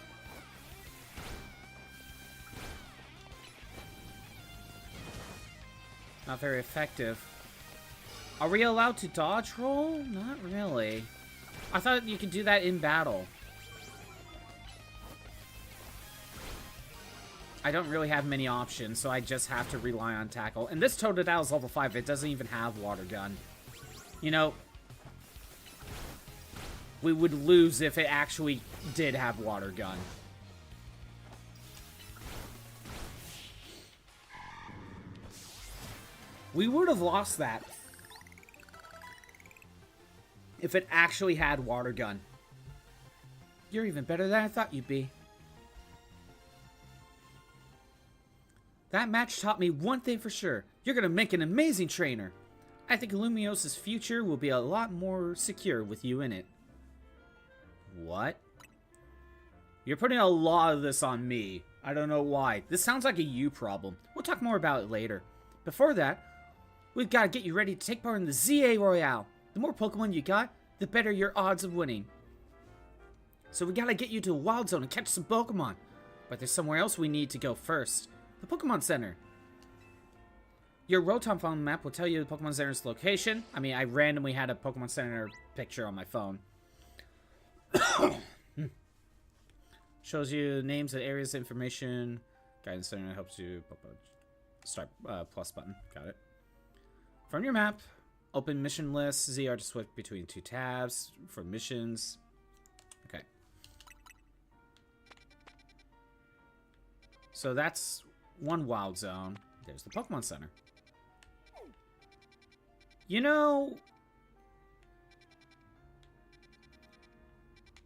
Not very effective. Are we allowed to dodge roll? Not really. I thought you could do that in battle. I don't really have many options, so I just have to rely on tackle. And this Totodile is level 5. It doesn't even have Water Gun. You know, we would lose if it actually did have Water Gun. We would have lost that if it actually had Water Gun. You're even better than I thought you'd be. That match taught me one thing for sure. You're gonna make an amazing trainer. I think Lumiose's future will be a lot more secure with you in it. What? You're putting a lot of this on me. I don't know why. This sounds like a you problem. We'll talk more about it later. Before that, we've got to get you ready to take part in the ZA Royale. The more Pokemon you got, the better your odds of winning. So we gotta get you to a Wild Zone and catch some Pokemon. But there's somewhere else we need to go first. The Pokemon Center. Your Rotom phone map will tell you the Pokemon Center's location. I mean, I randomly had a Pokemon Center picture on my phone. Shows you names and areas information. Guidance Center helps you. Start plus button. Got it. From your map, open mission list. ZR to switch between two tabs for missions. Okay. So that's one Wild Zone. There's the Pokemon Center. You know,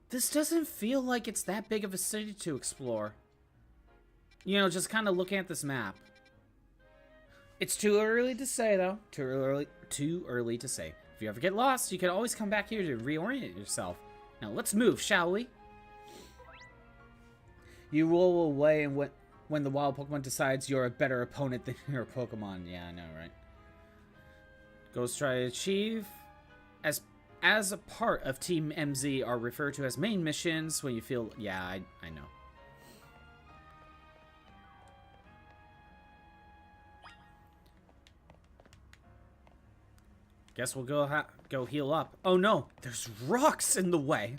this doesn't feel like it's that big of a city to explore. You know, just kind of looking at this map. It's too early to say, though. Too early to say. If you ever get lost, you can always come back here to reorient yourself. Now, let's move, shall we? You roll away and when the wild Pokemon decides you're a better opponent than your Pokemon. Yeah, I know, right? Goals try to achieve as a part of Team MZ are referred to as main missions when you feel... Yeah, I know. Guess we'll go heal up. Oh no, there's rocks in the way.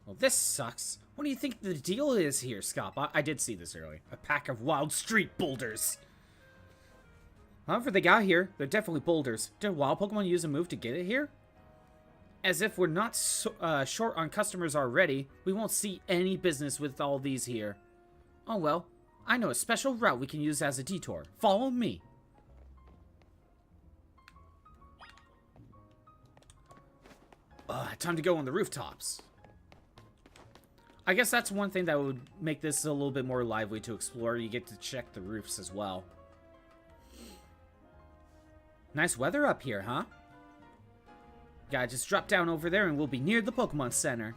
Well, this sucks. What do you think the deal is here, Scop? I did see this earlier. A pack of wild street boulders. However they got here, they're definitely boulders. Did wild Pokemon use a move to get it here? As if we're not short on customers already, we won't see any business with all these here. Oh well, I know a special route we can use as a detour. Follow me. Time to go on the rooftops. I guess that's one thing that would make this a little bit more lively to explore. You get to check the roofs as well. Nice weather up here, huh? Gotta just drop down over there and we'll be near the Pokemon Center.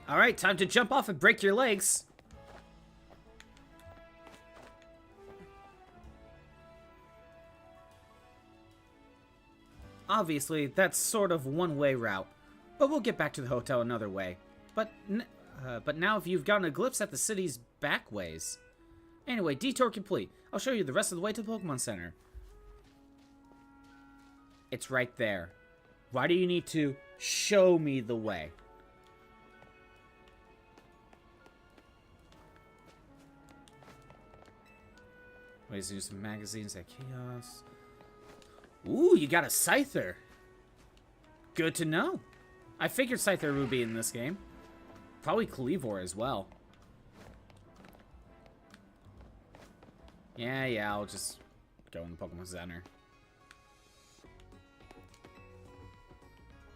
Alright, time to jump off and break your legs. Obviously, that's sort of one-way route, but we'll get back to the hotel another way. But now if you've gotten a glimpse at the city's back ways. Anyway, detour complete. I'll show you the rest of the way to the Pokemon Center. It's right there. Why do you need to show me the way? Ways to use some magazines at kiosks. Ooh, you got a Scyther. Good to know. I figured Scyther would be in this game. Probably Cleavor as well. Yeah, I'll just go in the Pokemon Center.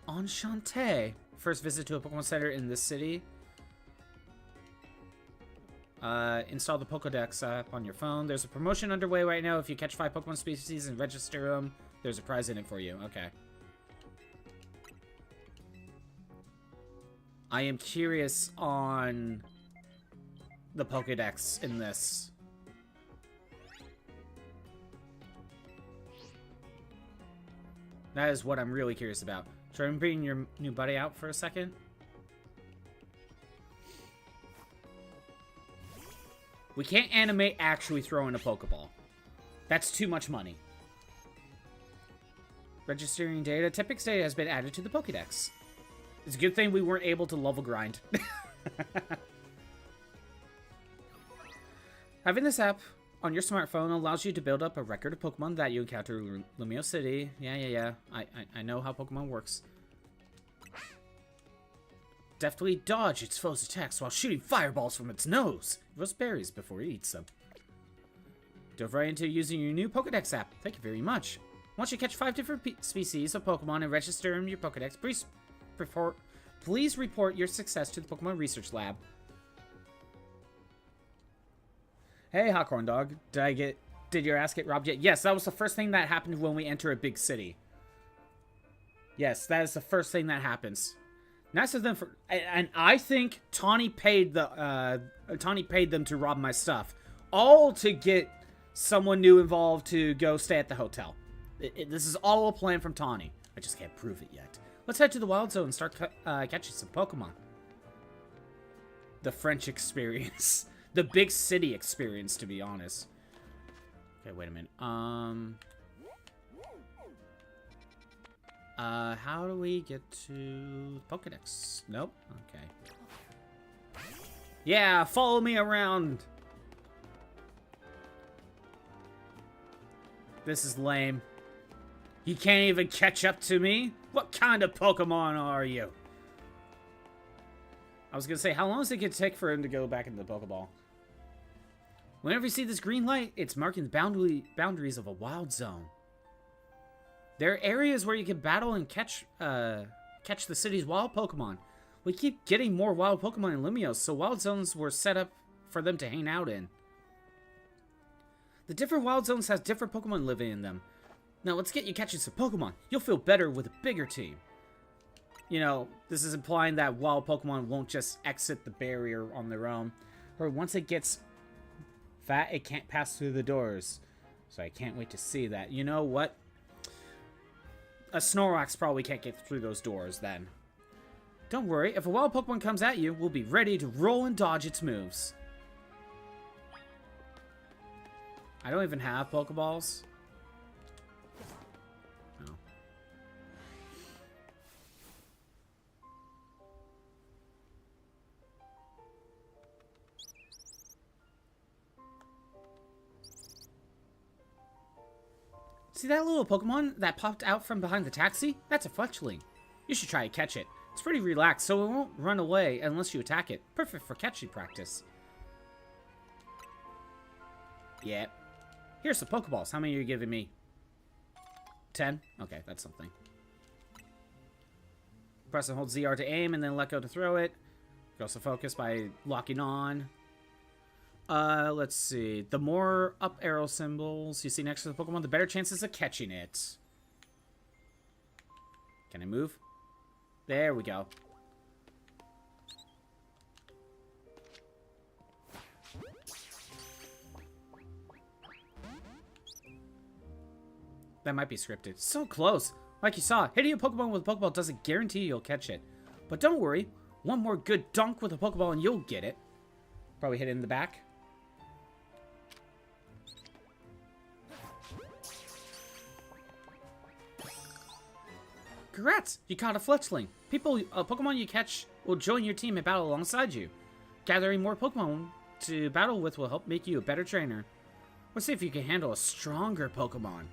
Enchanté. First visit to a Pokemon Center in this city. Install the Pokédex app on your phone. There's a promotion underway right now. If you catch 5 Pokemon species and register them, there's a prize in it for you. Okay. I am curious on the Pokédex in this. That is what I'm really curious about. Try and bring your new buddy out for a second. We can't animate actually throwing a Pokeball. That's too much money. Registering data. Tipix data has been added to the Pokédex. It's a good thing we weren't able to level grind. Having this app on your smartphone allows you to build up a record of Pokemon that you encounter in Lumio City. Yeah. I know how Pokemon works. Deftly dodge its foe's attacks while shooting fireballs from its nose. Roast berries before it eats them. Dove right into using your new Pokédex app. Thank you very much. Once you catch 5 different species of Pokemon and register in your Pokédex, please report your success to the Pokemon Research Lab. Hey, Hawkhorn Dog. Did your ass get robbed yet? Yes, that was the first thing that happened when we enter a big city. Yes, that is the first thing that happens. Nice of them for, and I think Tawny paid them to rob my stuff, all to get someone new involved to go stay at the hotel. This is all a plan from Tawny. I just can't prove it yet. Let's head to the Wild Zone and start catching some Pokemon. The French experience, the big city experience, to be honest. Okay, wait a minute. How do we get to Pokédex? Nope. Okay. Yeah, follow me around. This is lame. You can't even catch up to me? What kind of Pokemon are you? I was gonna say, how long does it gonna take for him to go back into the Pokeball? Whenever you see this green light, it's marking the boundaries of a wild zone. There are areas where you can battle and catch the city's wild Pokemon. We keep getting more wild Pokemon in Lumiose, so wild zones were set up for them to hang out in. The different wild zones has different Pokemon living in them. Now let's get you catching some Pokemon. You'll feel better with a bigger team. You know, this is implying that wild Pokemon won't just exit the barrier on their own. Or once it gets fat, it can't pass through the doors. So I can't wait to see that. You know what? A Snorlax probably can't get through those doors then. Don't worry, if a wild Pokemon comes at you, we'll be ready to roll and dodge its moves. I don't even have Pokeballs. No. See that little Pokemon that popped out from behind the taxi? That's a fletchling. You should try to catch it. It's pretty relaxed, so it won't run away unless you attack it. Perfect for catching practice. Yep. Here's some Pokeballs. How many are you giving me? 10? Okay, that's something. Press and hold ZR to aim, and then let go to throw it. You can also focus by locking on. Let's see. The more up arrow symbols you see next to the Pokemon, the better chances of catching it. Can I move? There we go. That might be scripted. So close. Like you saw, hitting a Pokemon with a Pokeball doesn't guarantee you'll catch it. But don't worry. One more good dunk with a Pokeball and you'll get it. Probably hit it in the back. Congrats! You caught a fletchling. Pokemon you catch will join your team and battle alongside you. Gathering more Pokemon to battle with will help make you a better trainer. Let's see if you can handle a stronger Pokemon.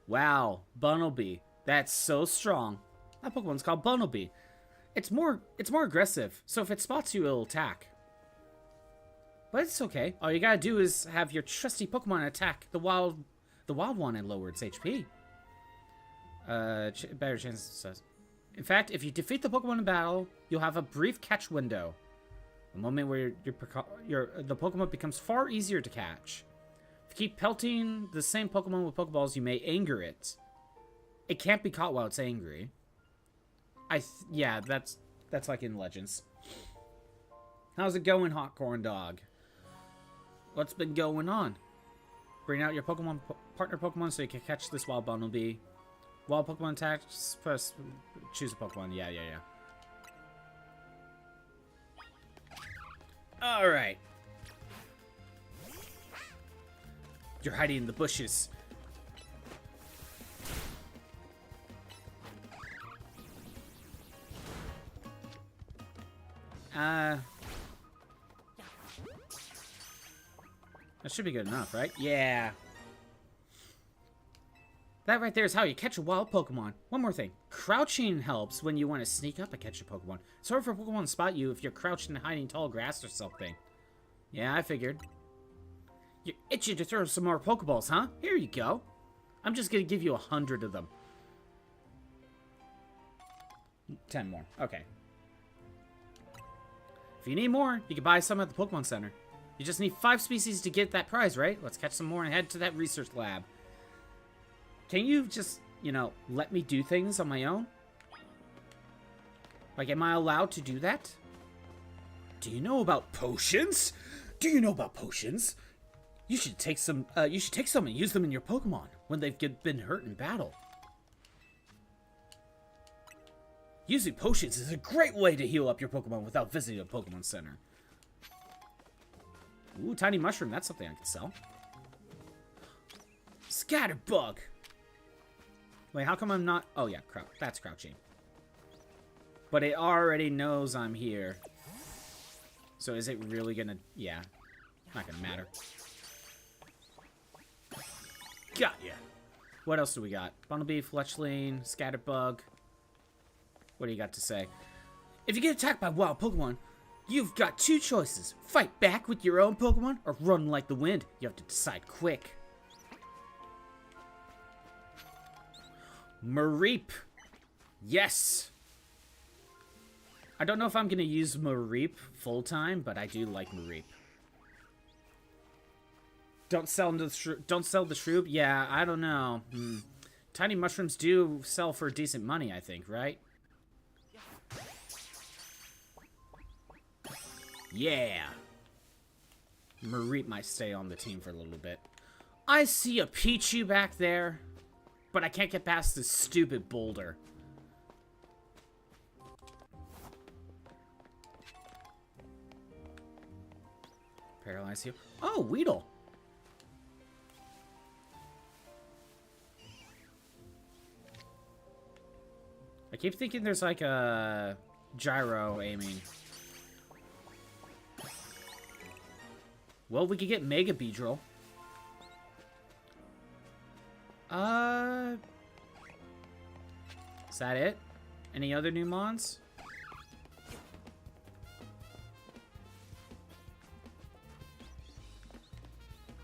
Wow, Bunnelby. That's so strong. That Pokemon's called Bunnelby. It's more aggressive, so if it spots you, it'll attack. But it's okay. All you gotta do is have your trusty Pokemon attack the wild one and lower its HP. Better chances. In fact, if you defeat the Pokemon in battle, you'll have a brief catch window. A moment where the Pokemon becomes far easier to catch. If you keep pelting the same Pokemon with Pokeballs, you may anger it. It can't be caught while it's angry. Yeah, that's like in Legends. How's it going, Hot Corn Dog? What's been going on? Bring out your partner Pokemon so you can catch this wild Bunnelby. Wild Pokemon attacks, first choose a Pokemon. Yeah. Alright. You're hiding in the bushes. That should be good enough, right? Yeah. That right there is how you catch a wild Pokemon. One more thing. Crouching helps when you want to sneak up and catch a Pokemon. It's hard for a Pokemon to spot you if you're crouched and hiding tall grass or something. Yeah, I figured. You're itching to throw some more Pokeballs, huh? Here you go. I'm just going to give you 100 of them. 10 more. Okay. If you need more, you can buy some at the Pokemon Center. You just need 5 species to get that prize, right? Let's catch some more and head to that research lab. Can you just, you know, let me do things on my own? Like, am I allowed to do that? Do you know about potions? Do you know about potions? You should take some and use them in your Pokemon when they've been hurt in battle. Using potions is a great way to heal up your Pokemon without visiting a Pokemon Center. Ooh, tiny mushroom. That's something I can sell. Scatterbug. Wait, how come I'm not... Oh, yeah, that's crouching. But it already knows I'm here. So is it really gonna... Yeah, not gonna matter. Got ya. What else do we got? Bunnelby, Fletchling, Scatterbug. What do you got to say? If you get attacked by wild Pokemon, you've got 2 choices. Fight back with your own Pokemon or run like the wind. You have to decide quick. Mareep. Yes. I don't know if I'm going to use Mareep full time, but I do like Mareep. Don't sell the Shroob? Yeah, I don't know. Tiny mushrooms do sell for decent money, I think, right? Yeah. Mareep might stay on the team for a little bit. I see a Pichu back there, but I can't get past this stupid boulder. Paralyze you. Oh, Weedle. I keep thinking there's like a gyro aiming. Well, we could get Mega Beedrill. Is that it? Any other new mons?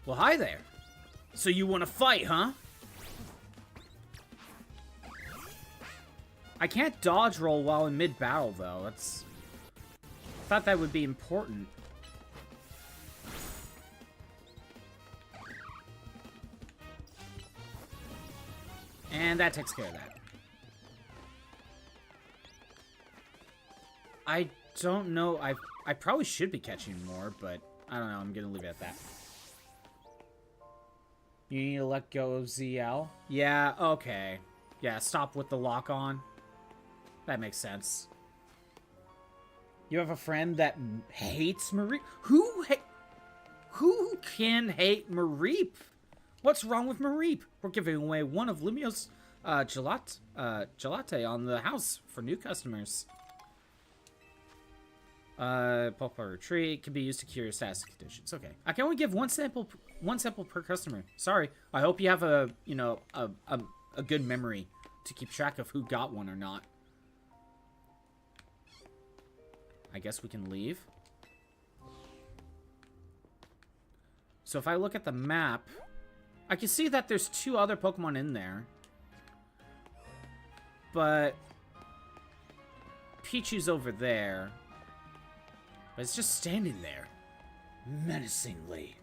Well, hi there. So you want to fight, huh? I can't dodge roll while in mid-battle, though. That's... I thought that would be important. And that takes care of that. I don't know. I probably should be catching more, but I don't know. I'm gonna leave it at that. You need to let go of ZL? Yeah, okay. Yeah, stop with the lock on. That makes sense. You have a friend that hates Mareep? Who can hate Mareep? What's wrong with Mareep? We're giving away one of Lumio's gelate on the house for new customers. Pokemon Retreat can be used to cure status conditions. Okay, I can only give one sample per customer. Sorry. I hope you have a good memory to keep track of who got one or not. I guess we can leave. So if I look at the map, I can see that there's 2 other Pokemon in there. But Pichu's over there. But it's just standing there. Menacingly.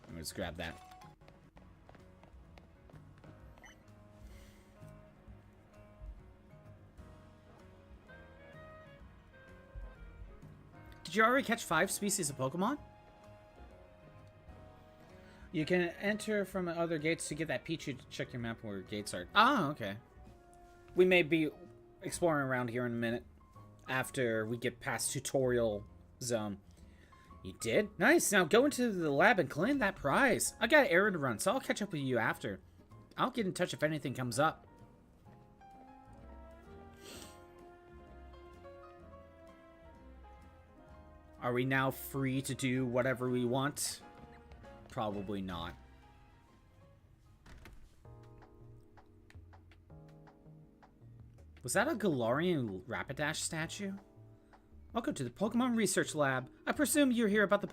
I'm gonna just grab that. Did you already catch 5 species of Pokemon? You can enter from other gates to get that Pichu to check your map where gates are. Oh, okay. We may be exploring around here in a minute. After we get past tutorial zone. You did? Nice. Now go into the lab and claim that prize. I got an errand to run, so I'll catch up with you after. I'll get in touch if anything comes up. Are we now free to do whatever we want? Probably not. Was that a Galarian Rapidash statue? Welcome to the Pokemon Research Lab. I presume you're here about the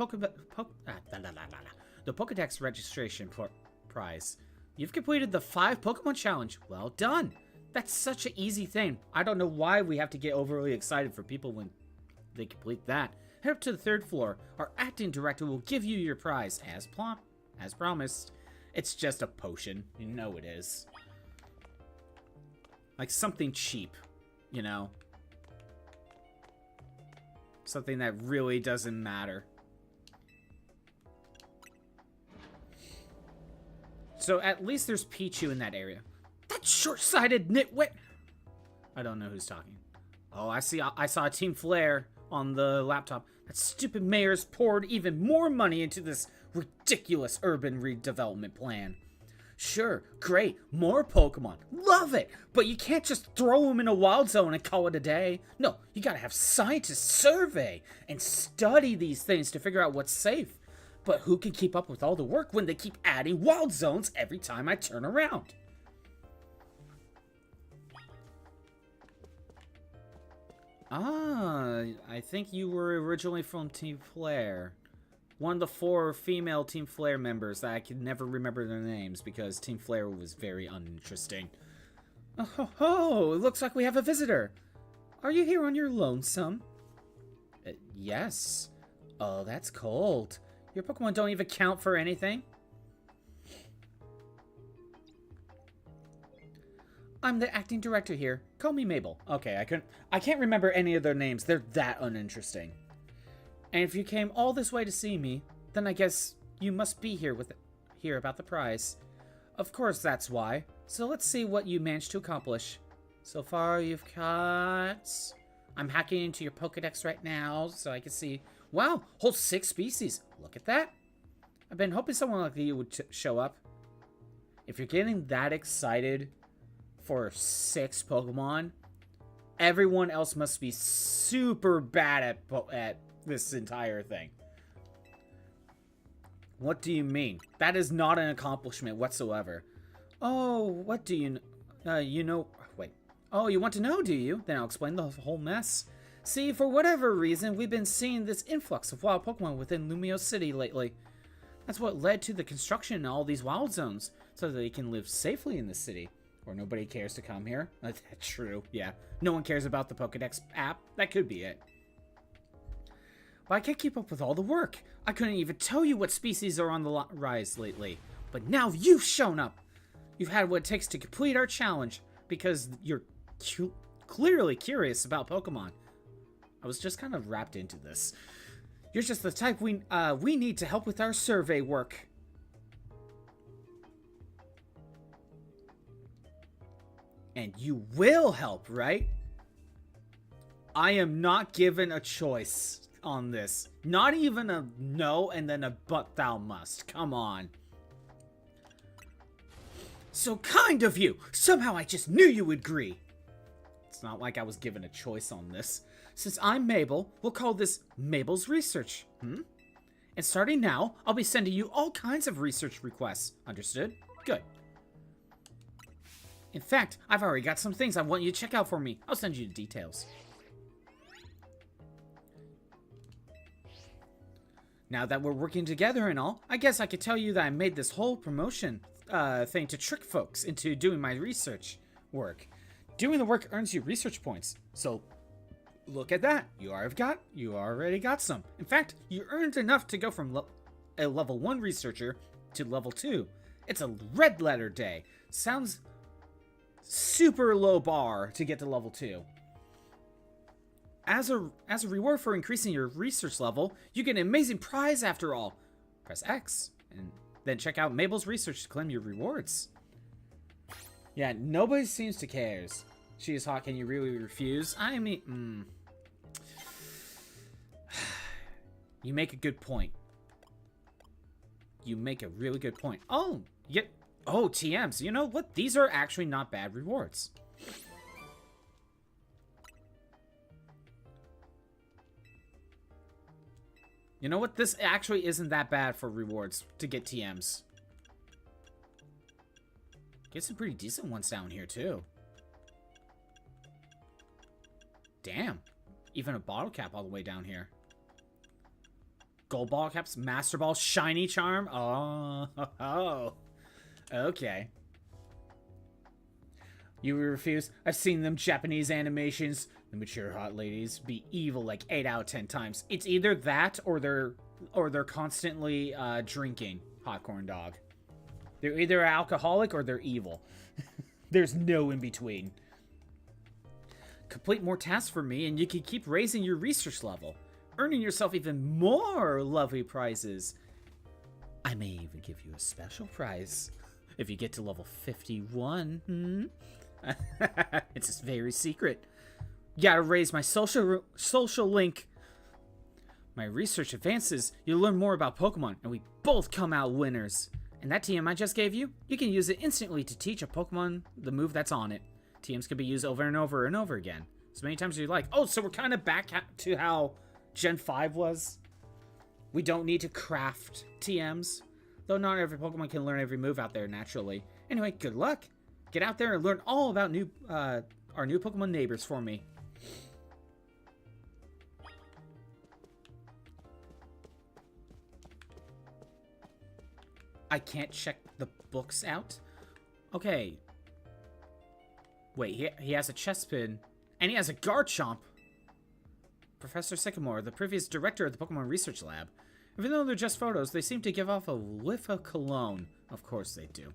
Pokédex registration prize. You've completed the 5 Pokemon challenge. Well done. That's such an easy thing. I don't know why we have to get overly excited for people when they complete that. Head up to the 3rd floor. Our acting director will give you your prize, as promised. It's just a potion. You know it is. Like something cheap, you know? Something that really doesn't matter. So at least there's Pichu in that area. That short-sighted nitwit! I don't know who's talking. Oh, I saw a Team Flare on the laptop. That stupid mayor's poured even more money into this ridiculous urban redevelopment plan. Sure, great, more Pokemon, love it, but you can't just throw them in a wild zone and call it a day. No, you gotta have scientists survey and study these things to figure out what's safe. But who can keep up with all the work when they keep adding wild zones every time I turn around? Ah, I think you were originally from Team Flare. One of the 4 female Team Flare members that I can never remember their names because Team Flare was very uninteresting. Oh, ho, ho, it looks like we have a visitor. Are you here on your lonesome? Yes. Oh, that's cold. Your Pokemon don't even count for anything. I'm the acting director here. Call me Mabel. Okay, I can't remember any of their names. They're that uninteresting. And if you came all this way to see me, then I guess you must be here about the prize. Of course, that's why. So let's see what you managed to accomplish. So far, you've got... I'm hacking into your Pokedex right now, so I can see... Wow, whole 6 species. Look at that. I've been hoping someone like you would show up. If you're getting that excited for 6 Pokemon, everyone else must be super bad at this entire thing. What do you mean? That is not an accomplishment whatsoever. Oh, what do you know? Wait. Oh, you want to know, do you? Then I'll explain the whole mess. See, for whatever reason, we've been seeing this influx of wild Pokemon within Lumio City lately. That's what led to the construction of all these wild zones, so that they can live safely in the city. Or nobody cares to come here. That's true, yeah. No one cares about the Pokedex app. That could be it. But I can't keep up with all the work. I couldn't even tell you what species are on the rise lately. But now you've shown up. You've had what it takes to complete our challenge, because you're clearly curious about Pokemon. I was just kind of wrapped into this. You're just the type we need to help with our survey work. And you will help, right? I am not given a choice on this. Not even a no and then a but thou must. Come on. So kind of you. Somehow I just knew you would agree. It's not like I was given a choice on this. Since I'm Mabel, we'll call this Mabel's Research. And starting now, I'll be sending you all kinds of research requests. Understood? Good. In fact, I've already got some things I want you to check out for me. I'll send you the details. Now that we're working together and all, I guess I could tell you that I made this whole promotion thing to trick folks into doing my research work. Doing the work earns you research points. So, look at that. You already got some. In fact, you earned enough to go from a level 1 researcher to level 2. It's a red letter day. Sounds super low bar to get to level 2. As a reward for increasing your research level, you get an amazing prize after all. Press X, and then check out Mabel's Research to claim your rewards. Yeah, nobody seems to cares. She is hot, can you really refuse? I mean, You make a good point. You make a really good point. Oh, yeah. Oh, TMs. You know what? These are actually not bad rewards. You know what? This actually isn't that bad for rewards to get TMs. Get some pretty decent ones down here, too. Damn. Even a bottle cap all the way down here. Gold bottle caps, Master Ball, Shiny Charm. Oh. Okay. You refuse? I've seen them Japanese animations. The mature hot ladies be evil like 8 out of 10 times. It's either that or they're constantly drinking hot corn dog. They're either alcoholic or they're evil. There's no in between. Complete more tasks for me and you can keep raising your research level, earning yourself even more lovely prizes. I may even give you a special prize if you get to level 51. It's just very secret. You gotta raise my social link. My research advances, you'll learn more about Pokemon, and we both come out winners. And that TM I just gave you, you can use it instantly to teach a Pokemon the move that's on it. TMs can be used over and over and over again, as many times as you like. Oh, so we're kind of back to how Gen 5 was. We don't need to craft TMs, though not every Pokemon can learn every move out there naturally. Anyway, good luck. Get out there and learn all about our new Pokemon neighbors for me. I can't check the books out? Okay. Wait, he has a Chespin, and he has a Garchomp. Professor Sycamore, the previous director of the Pokemon Research Lab. Even though they're just photos, they seem to give off a whiff of cologne. Of course they do.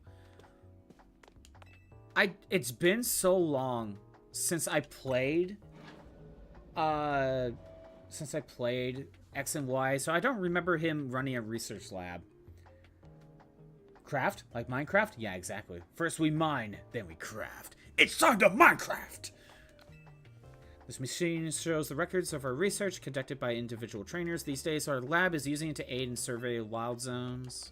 It's been so long since I played X and Y, so I don't remember him running a research lab. Craft? Like Minecraft? Yeah, exactly. First we mine, then we craft. It's time to Minecraft! This machine shows the records of our research conducted by individual trainers. These days, our lab is using it to aid in survey wild zones.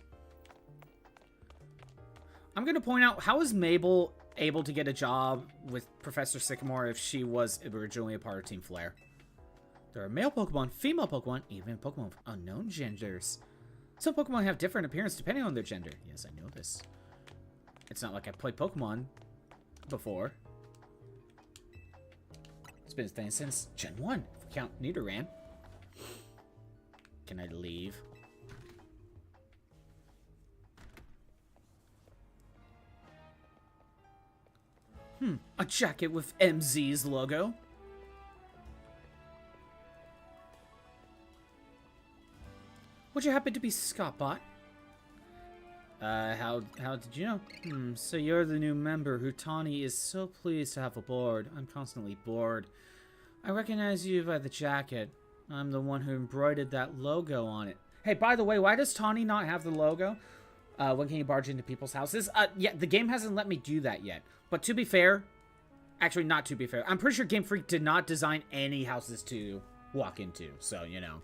I'm going to point out, how is Mabel able to get a job with Professor Sycamore if she was originally a part of Team Flare? There are male Pokemon, female Pokemon, even Pokemon of unknown genders. Some Pokemon have different appearance depending on their gender. Yes, I know this. It's not like I played Pokemon before. It's been a thing since Gen 1, if we count Nidoran. Can I leave? A jacket with MZ's logo. Would you happen to be Scottbot? How did you know? So you're the new member who Tawny is so pleased to have aboard. I'm constantly bored. I recognize you by the jacket. I'm the one who embroidered that logo on it. Hey, by the way, why does Tawny not have the logo? When can you barge into people's houses? Yeah, the game hasn't let me do that yet. But to be fair, actually not to be fair, I'm pretty sure Game Freak did not design any houses to walk into. So, you know,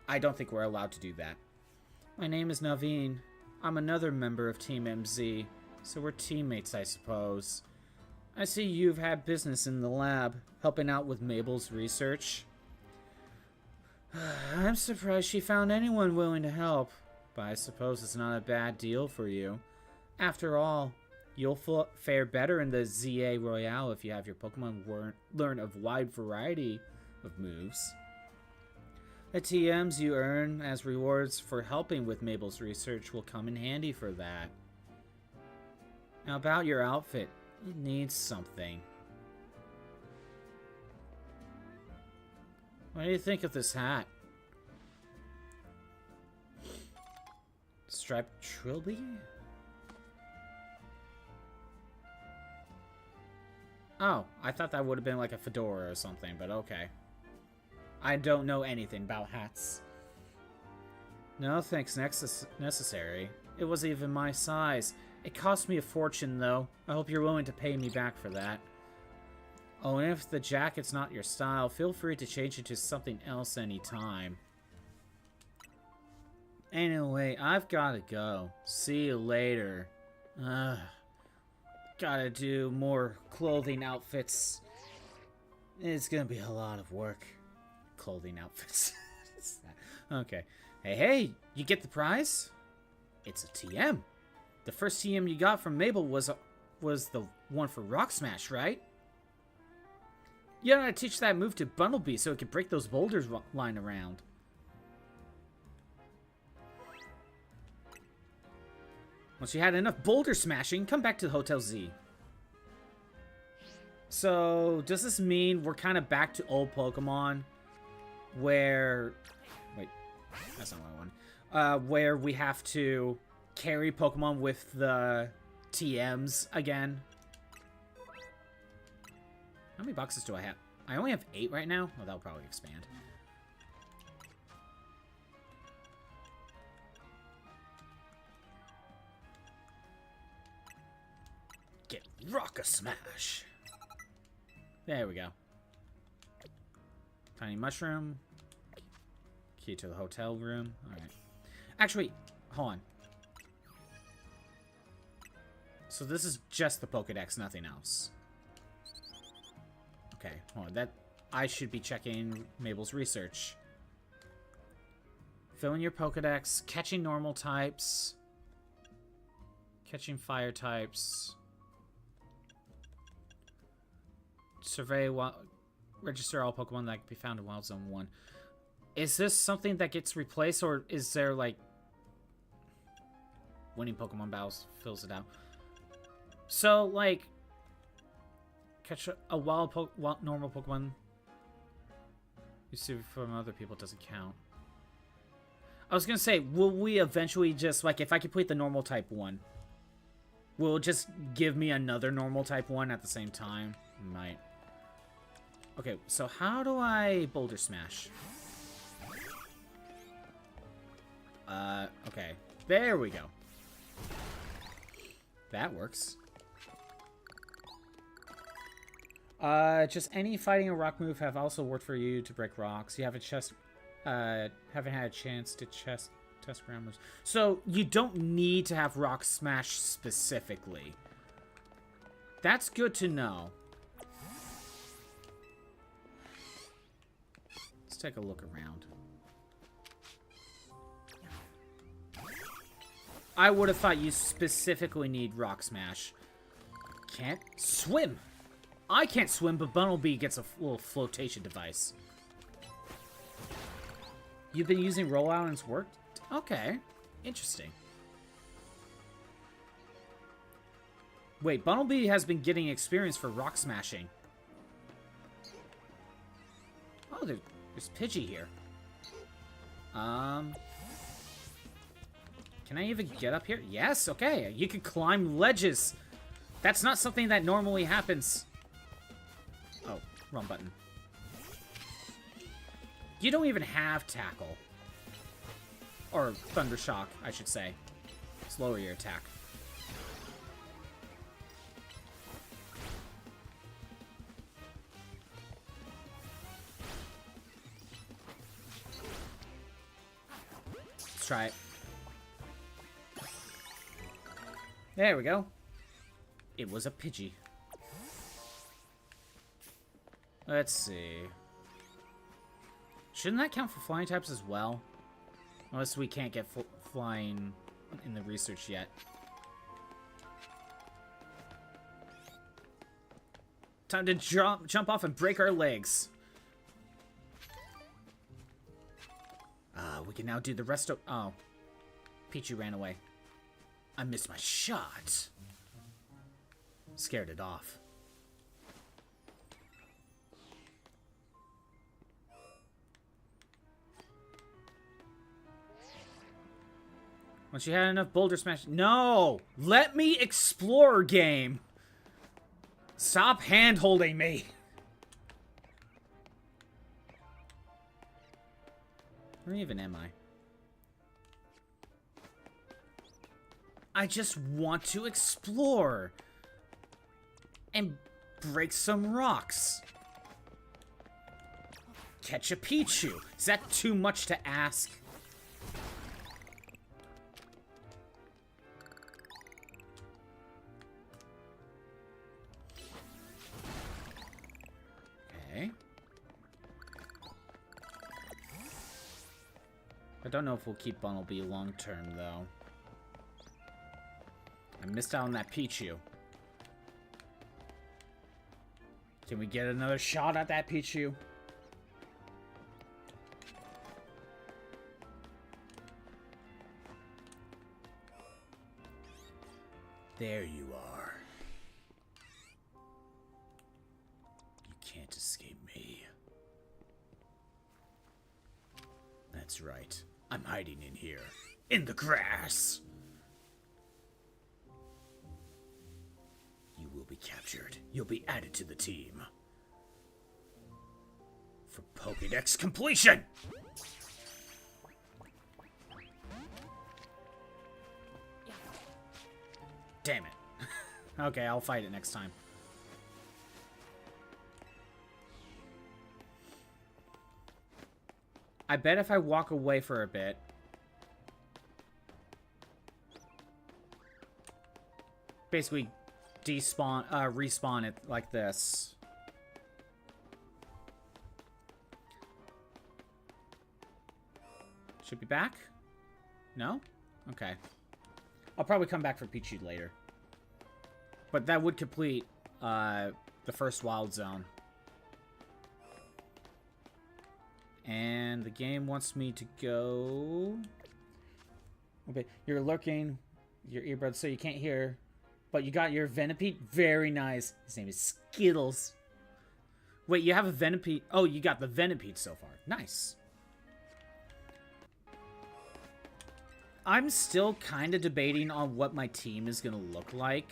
I don't think we're allowed to do that. My name is Naveen. I'm another member of Team MZ, so we're teammates, I suppose. I see you've had business in the lab, helping out with Mabel's research. I'm surprised she found anyone willing to help, but I suppose it's not a bad deal for you. After all, you'll fare better in the ZA Royale if you have your Pokemon learn a wide variety of moves. The TMs you earn as rewards for helping with Mabel's research will come in handy for that. Now about your outfit, it needs something. What do you think of this hat? Striped trilby? Oh, I thought that would have been like a fedora or something, but okay. I don't know anything about hats. No thanks necessary. It wasn't even my size. It cost me a fortune, though. I hope you're willing to pay me back for that. Oh, and if the jacket's not your style, feel free to change it to something else anytime. Anyway, I've gotta go. See you later. Gotta do more clothing outfits. It's gonna be a lot of work. Clothing outfits. Okay. Hey, you get the prize? It's a TM. The first TM you got from Mabel was the one for Rock Smash, right? You gotta teach that move to Bumblebee so it can break those boulders lying around. Once you had enough boulder smashing, come back to the Hotel Z. So, does this mean we're kind of back to old Pokemon? Where... Wait, that's not what I want. Where we have to carry Pokemon with the TMs again. How many boxes do I have? I only have 8 right now. Well, that'll probably expand. Get Rock-a-Smash. There we go. Tiny mushroom. Key to the hotel room. Alright. Actually, hold on. So this is just the Pokedex, nothing else. Okay, hold on. That I should be checking Mabel's research. Filling your Pokedex, catching normal types, catching fire types, survey register all Pokemon that can be found in Wild Zone 1. Is this something that gets replaced, or is there, like, winning Pokemon battles fills it out? So, like, catch a normal Pokemon you see from other people doesn't count. I was gonna say, will we eventually just, like, if I complete the normal type 1, will it just give me another normal type 1 at the same time? It might. Okay, so how do I boulder smash? Okay. There we go. That works. Just any fighting a rock move have also worked for you to break rocks. You haven't haven't had a chance to test ground moves. So you don't need to have rock smash specifically. That's good to know. Let's take a look around. I would have thought you specifically need rock smash. Can't swim. I can't swim, but Bumblebee gets a little flotation device. You've been using rollout and it's worked? Okay. Interesting. Wait, Bumblebee has been getting experience for rock smashing. Oh, there's Pidgey here. Can I even get up here? Yes, okay. You can climb ledges. That's not something that normally happens. Oh, wrong button. You don't even have tackle. Or thunder shock, I should say. Slower your attack. Let's try it. There we go. It was a Pidgey. Let's see. Shouldn't that count for flying types as well? Unless we can't get flying in the research yet. Time to jump off and break our legs. We can now do the rest of... Oh. Pichu ran away. I missed my shot. Scared it off. Once you had enough boulder smash... No! Let me explore, game! Stop hand-holding me! Where even am I? I just want to explore. And break some rocks. Catch a Pichu. Is that too much to ask? Okay. I don't know if we'll keep Bumblebee long term, though. I missed out on that Pichu. Can we get another shot at that Pichu? There you are. You can't escape me. That's right. I'm hiding in here. In the grass! You will be captured. You'll be added to the team. For Pokédex completion! Damn it. Okay, I'll fight it next time. I bet if I walk away for a bit... Basically, respawn it like this. Should be back? No? Okay. I'll probably come back for Pichu later. But that would complete the first wild zone. And the game wants me to go... Okay, you're lurking your earbuds so you can't hear. But you got your Venipede? Very nice. His name is Skittles. Wait, you have a Venipede? Oh, you got the Venipede so far. Nice. I'm still kind of debating on what my team is going to look like.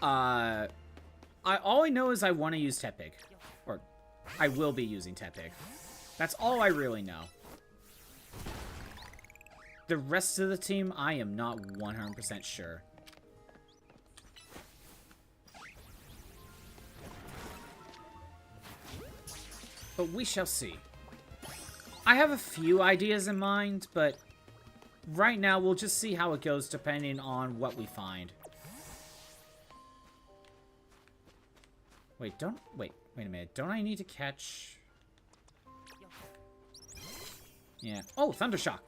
All I know is I want to use Tepig. Or, I will be using Tepig. That's all I really know. The rest of the team, I am not 100% sure. But we shall see. I have a few ideas in mind, but right now we'll just see how it goes depending on what we find. Wait a minute. Don't I need to catch... Yeah. Oh, Thundershock.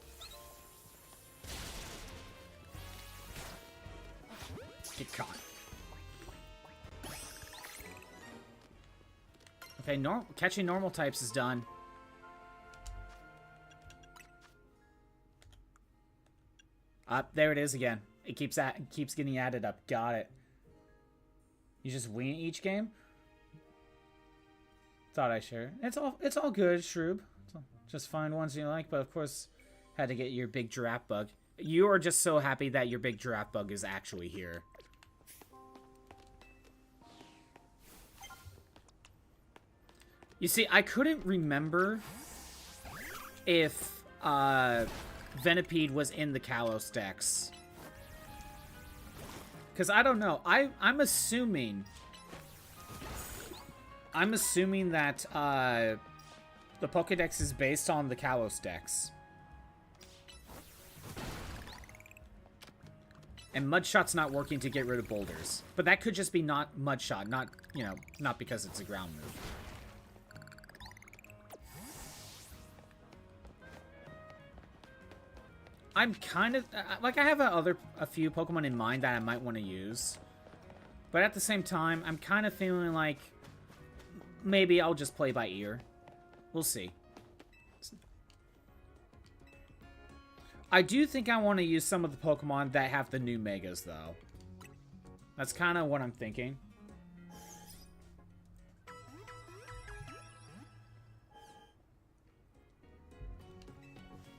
Get caught. Okay, catching normal types is done. There it is again. It keeps getting added up. Got it. You just win each game? Thought I shared. It's all good, Shroob. Just find ones you like, but of course, had to get your big giraffe bug. You are just so happy that your big giraffe bug is actually here. You see, I couldn't remember if Venipede was in the Kalos decks. Because I don't know. I'm assuming that the Pokédex is based on the Kalos decks. And Mudshot's not working to get rid of boulders. But that could just be not Mudshot, not because it's a ground move. I'm kind of... like, I have a few Pokemon in mind that I might want to use. But at the same time, I'm kind of feeling like... maybe I'll just play by ear. We'll see. I do think I want to use some of the Pokemon that have the new Megas, though. That's kind of what I'm thinking.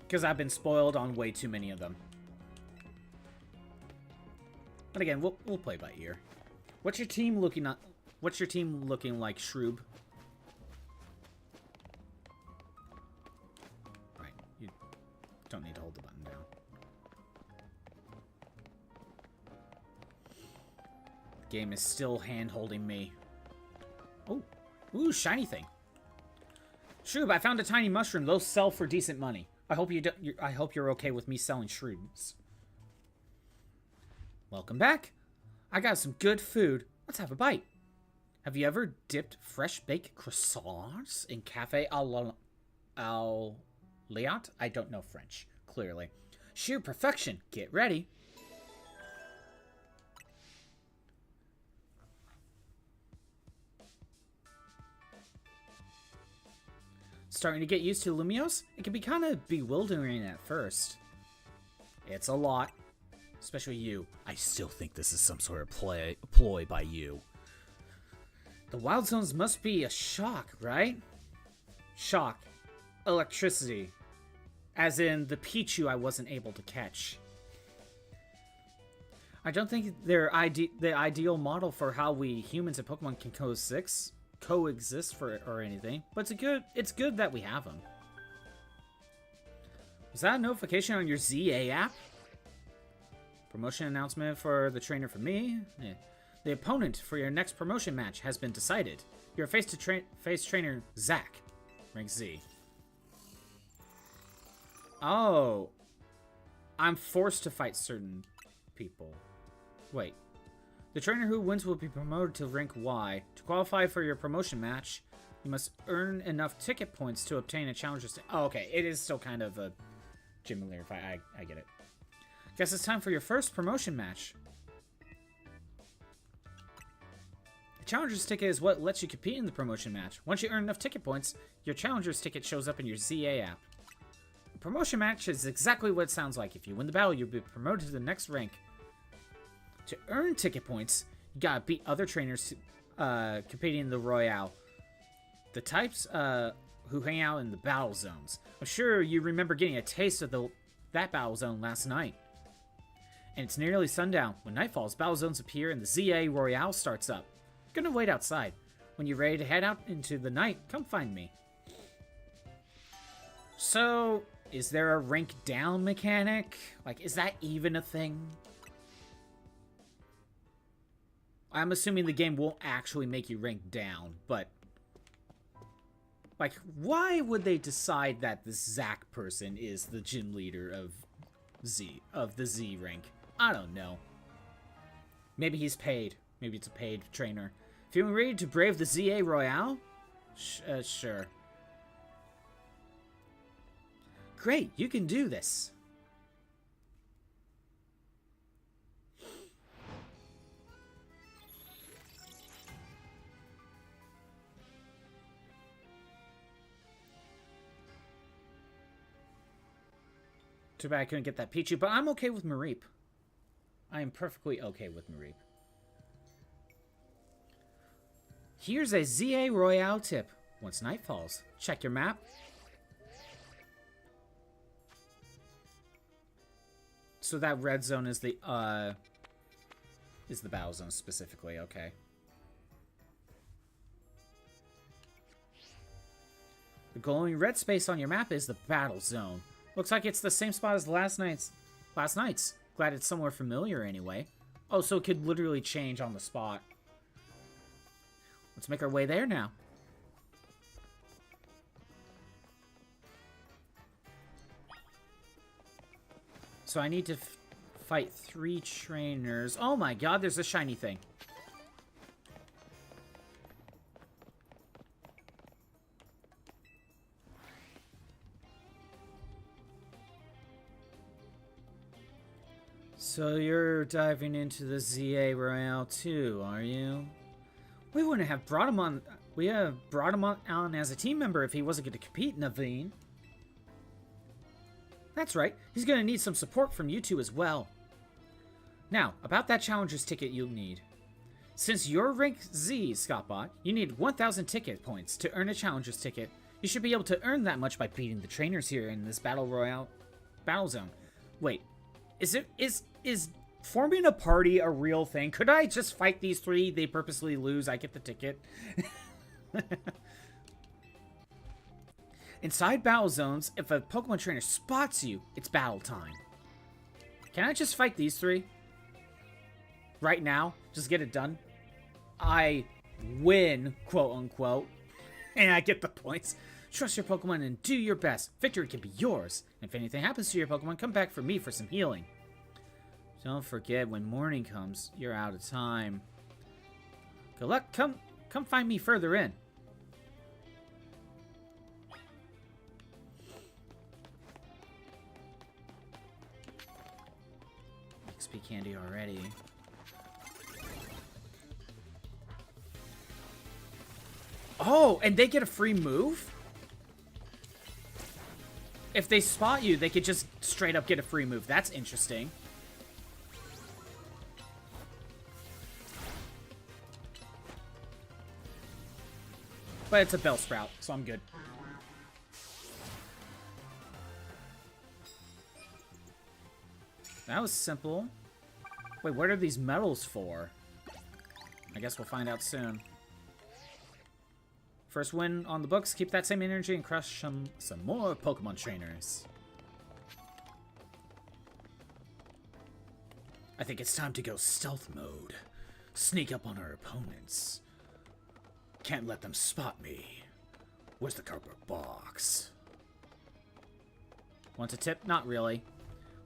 Because I've been spoiled on way too many of them. But again, we'll play by ear. What's your team looking at? What's your team looking like, Shroob? Right, you don't need to hold the button down. The game is still hand-holding me. Oh, ooh, shiny thing. Shroob, I found a tiny mushroom. Those sell for decent money. I hope you're okay with me selling shrooms. Welcome back. I got some good food. Let's have a bite. Have you ever dipped fresh baked croissants in Cafe Al Liat? I don't know French, clearly. Sheer perfection. Get ready. Starting to get used to Lumiose? It can be kind of bewildering at first. It's a lot. Especially you. I still think this is some sort of ploy by you. The Wild Zones must be a shock, right? Shock. Electricity. As in the Pichu I wasn't able to catch. I don't think they're the ideal model for how we humans and Pokemon can coexist or anything, but it's good that we have them. Was that a notification on your ZA app? Promotion announcement for the trainer for me? Yeah. The opponent for your next promotion match has been decided. You're face trainer Zach, rank Z. Oh, I'm forced to fight certain people. Wait. The trainer who wins will be promoted to rank Y. To qualify for your promotion match, you must earn enough ticket points to obtain a challenger stage. Oh, okay. It is still kind of a gym leader fight. I get it. Guess it's time for your first promotion match. The challenger's ticket is what lets you compete in the promotion match. Once you earn enough ticket points, your challenger's ticket shows up in your ZA app. The promotion match is exactly what it sounds like. If you win the battle, you'll be promoted to the next rank. To earn ticket points, you gotta beat other trainers competing in the Royale. The types who hang out in the battle zones. I'm sure you remember getting a taste of that battle zone last night. And it's nearly sundown. When night falls, battle zones appear and the ZA Royale starts up. Gonna wait outside. When you're ready to head out into the night, come find me. So, is there a rank down mechanic? Like, is that even a thing? I'm assuming the game won't actually make you rank down, but... like, why would they decide that this Zack person is the gym leader of the Z rank? I don't know. Maybe he's paid. Maybe it's a paid trainer. Feeling ready to brave the ZA Royale? Sure. Great, you can do this. Too bad I couldn't get that Pichu, but I'm okay with Mareep. I am perfectly okay with Mareep. Here's a ZA Royale tip. Once night falls, check your map. So that red zone is the battle zone specifically, okay. The glowing red space on your map is the battle zone. Looks like it's the same spot as last night's. Glad it's somewhere familiar anyway. Oh, so it could literally change on the spot. Let's make our way there now. So I need to fight 3 trainers. Oh my god, there's a shiny thing. So you're diving into the ZA Royale too, are you? We wouldn't have brought him on. We have brought him on as a team member if he wasn't going to compete, Naveen. That's right. He's going to need some support from you two as well. Now, about that Challenger's ticket you'll need. Since you're rank Z, Scottbot, you need 1,000 ticket points to earn a Challenger's ticket. You should be able to earn that much by beating the trainers here in this Battle Royale battle zone. Wait, is forming a party a real thing? Could I just fight these 3? They purposely lose. I get the ticket. Inside battle zones, if a Pokemon trainer spots you, it's battle time. Can I just fight these 3? Right now? Just get it done? I win, quote unquote. And I get the points. Trust your Pokemon and do your best. Victory can be yours. If anything happens to your Pokemon, come back for me for some healing. Don't forget, when morning comes, you're out of time. Good luck. Come find me further in. XP candy already. Oh, and they get a free move? If they spot you, they could just straight up get a free move. That's interesting. But it's a Bellsprout, so I'm good. That was simple. Wait, what are these medals for? I guess we'll find out soon. First win on the books. Keep that same energy and crush some more Pokemon trainers. I think it's time to go stealth mode. Sneak up on our opponents. Can't let them spot me. Where's the cardboard box? Want a tip? Not really.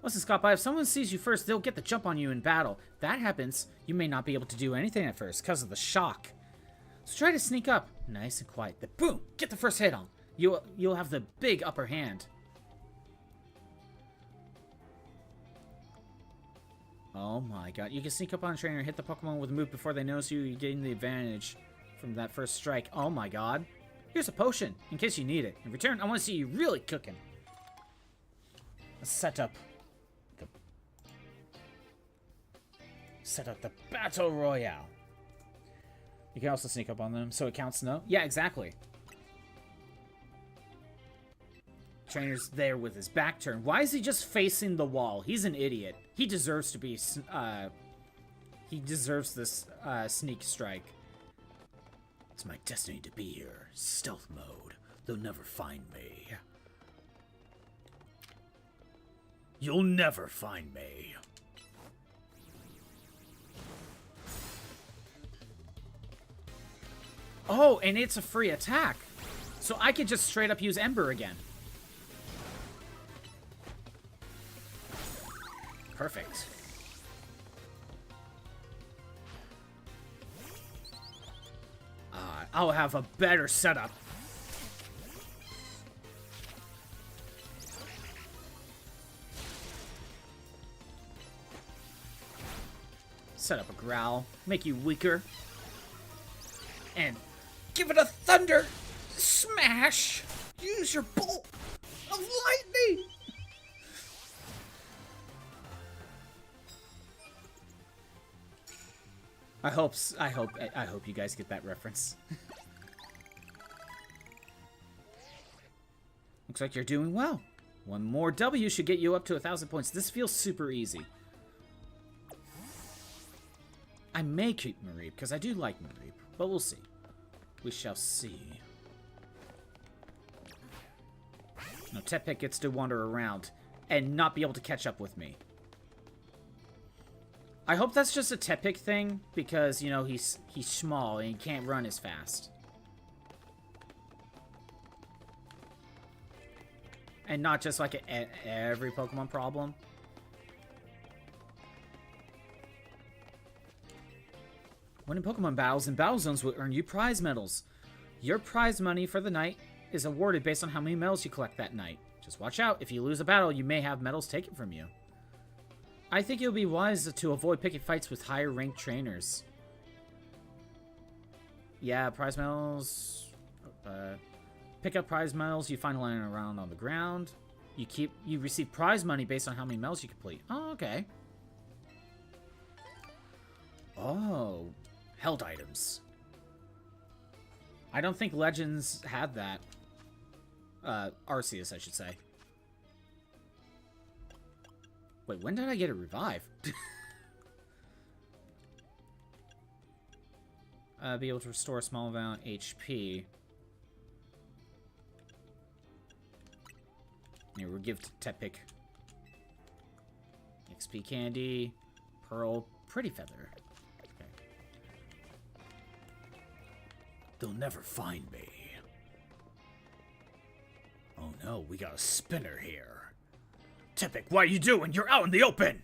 Listen, Scott, if someone sees you first, they'll get the jump on you in battle. If that happens, you may not be able to do anything at first because of the shock. So try to sneak up, nice and quiet. Then boom, get the first hit on. You'll have the big upper hand. Oh my god, you can sneak up on a trainer and hit the Pokemon with a move before they notice you. You're getting the advantage from that first strike. Oh my god. Here's a potion, in case you need it. In return, I want to see you really cooking. Let's set up the Battle Royale. You can also sneak up on them, so it counts, no? Yeah, exactly. Trainer's there with his back turned. Why is he just facing the wall? He's an idiot. He deserves to be, he deserves this, sneak strike. It's my destiny to be here. Stealth mode. They'll never find me. You'll never find me. Oh, and it's a free attack. So I could just straight up use Ember again. Perfect. I'll have a better setup. Set up a growl, make you weaker, and give it a thunder smash. Use your bolt of lightning. I hope you guys get that reference. Looks like you're doing well. One more W should get you up to 1,000 points. This feels super easy. I may keep Mareep, because I do like Mareep, but we'll see. We shall see. No, Tepik gets to wander around and not be able to catch up with me. I hope that's just a Tepik thing, because, you know, he's small and he can't run as fast. And not just like every Pokemon problem. Winning Pokemon battles and battle zones will earn you prize medals. Your prize money for the night is awarded based on how many medals you collect that night. Just watch out. If you lose a battle, you may have medals taken from you. I think it would be wise to avoid picking fights with higher ranked trainers. Yeah, prize medals. Pick up prize medals you find lying around on the ground. You receive prize money based on how many medals you complete. Oh, okay. Oh, held items. I don't think Legends had that. Arceus, I should say. Wait, when did I get a revive? Be able to restore a small amount of HP. Here, we'll give Tepik XP candy, pearl, pretty feather. Okay. They'll never find me. Oh no, we got a spinner here. Tepik, what are you doing? You're out in the open!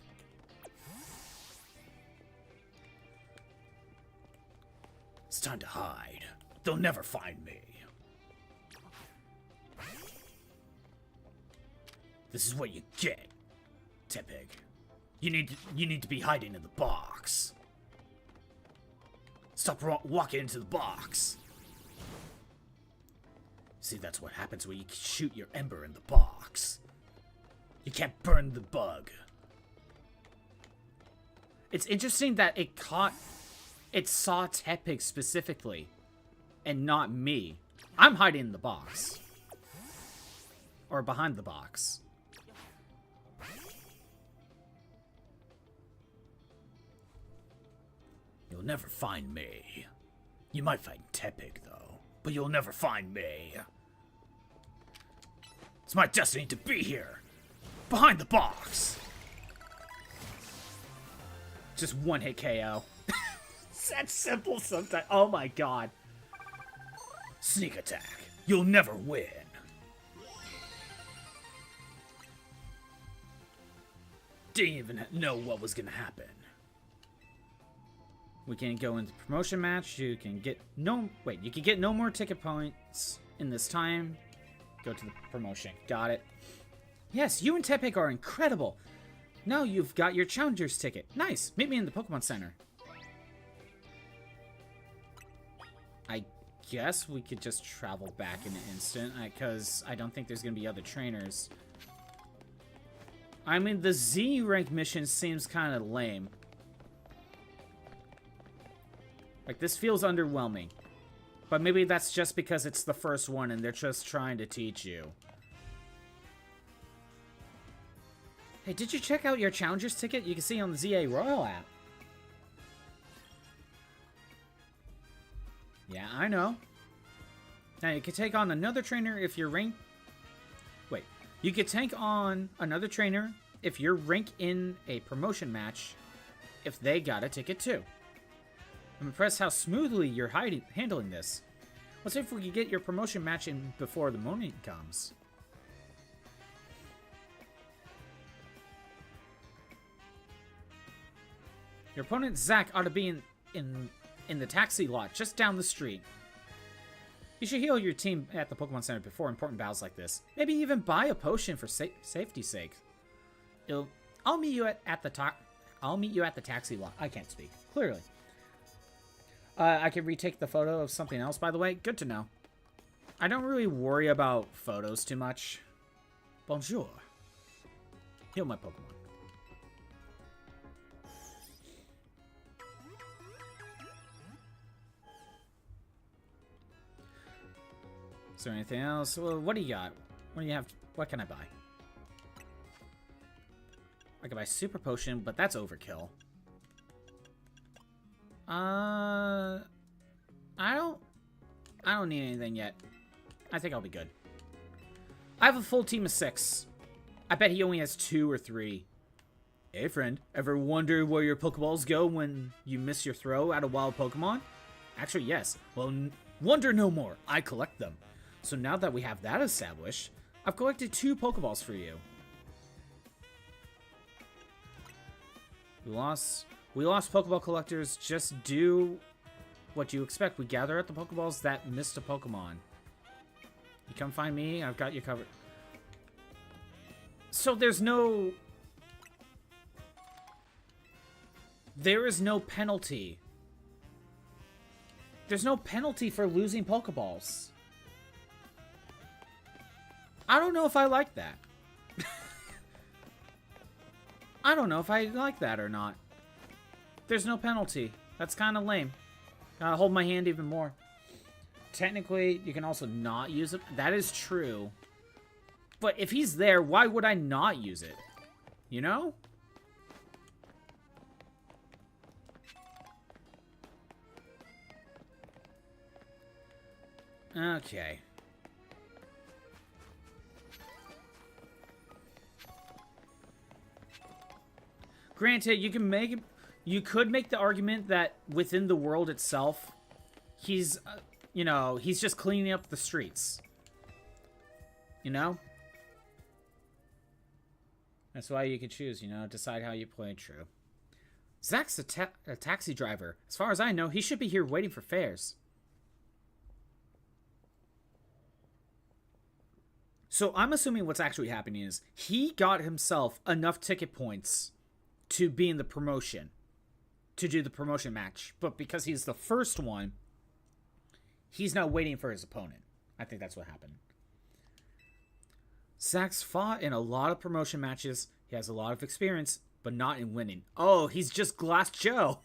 It's time to hide. They'll never find me. This is what you get, Tepik. You need to be hiding in the box. Stop walking into the box. See, that's what happens when you shoot your ember in the box. You can't burn the bug. It's interesting that it saw Tepik specifically, and not me. I'm hiding in the box. Or behind the box. You'll never find me. You might find Tepik, though, but you'll never find me. It's my destiny to be here, behind the box. Just one hit KO. It's that simple sometimes. Oh my god. Sneak attack. You'll never win. Didn't even know what was gonna happen. We can go into promotion match. You can get no more ticket points in this time. Go to the promotion. Got it. Yes, you and Tepik are incredible. Now you've got your Challenger's ticket. Nice. Meet me in the Pokemon Center. I guess we could just travel back in an instant, because I don't think there's going to be other trainers. I mean, the Z rank mission seems kind of lame. Like, this feels underwhelming. But maybe that's just because it's the first one and they're just trying to teach you. Hey, did you check out your Challengers ticket? You can see on the ZA Royal app. Yeah, I know. Now, you can take on another trainer if your rank... Wait. You could take on another trainer if your rank in a promotion match if they got a ticket too. I'm impressed how smoothly you're handling this. Let's see if we can get your promotion match in before the morning comes. Your opponent, Zach, ought to be in the taxi lot just down the street. You should heal your team at the Pokemon Center before important battles like this. Maybe even buy a potion for safety's sake. I'll meet you at the taxi lot. I can't speak clearly. I can retake the photo of something else, by the way. Good to know. I don't really worry about photos too much. Bonjour. Heal my Pokemon. Is there anything else? Well, what do you got? What do you have? What can I buy? I can buy Super Potion, but that's overkill. I don't need anything yet. I think I'll be good. I have a full team of 6. I bet he only has 2 or 3. Hey friend, ever wonder where your Pokeballs go when you miss your throw at a wild Pokemon? Actually, yes. Well, wonder no more. I collect them. So now that we have that established, I've collected 2 Pokeballs for you. We lost Pokeball collectors. Just do what you expect. We gather at the Pokeballs that missed a Pokemon. You come find me, I've got you covered. So there is no penalty. There's no penalty for losing Pokeballs. I don't know if I like that. I don't know if I like that or not. There's no penalty. That's kind of lame. Gotta hold my hand even more. Technically, you can also not use it. That is true. But if he's there, why would I not use it? You know? Okay. Granted, you could make the argument that within the world itself, he's, he's just cleaning up the streets. You know? That's why you can choose, decide how you play. True. Zach's a taxi driver. As far as I know, he should be here waiting for fares. So I'm assuming what's actually happening is he got himself enough ticket points to be in the promotion, to do the promotion match. But because he's the first one, he's now waiting for his opponent. I think that's what happened. Zach's fought in a lot of promotion matches. He has a lot of experience, but not in winning. Oh, he's just Glass Joe.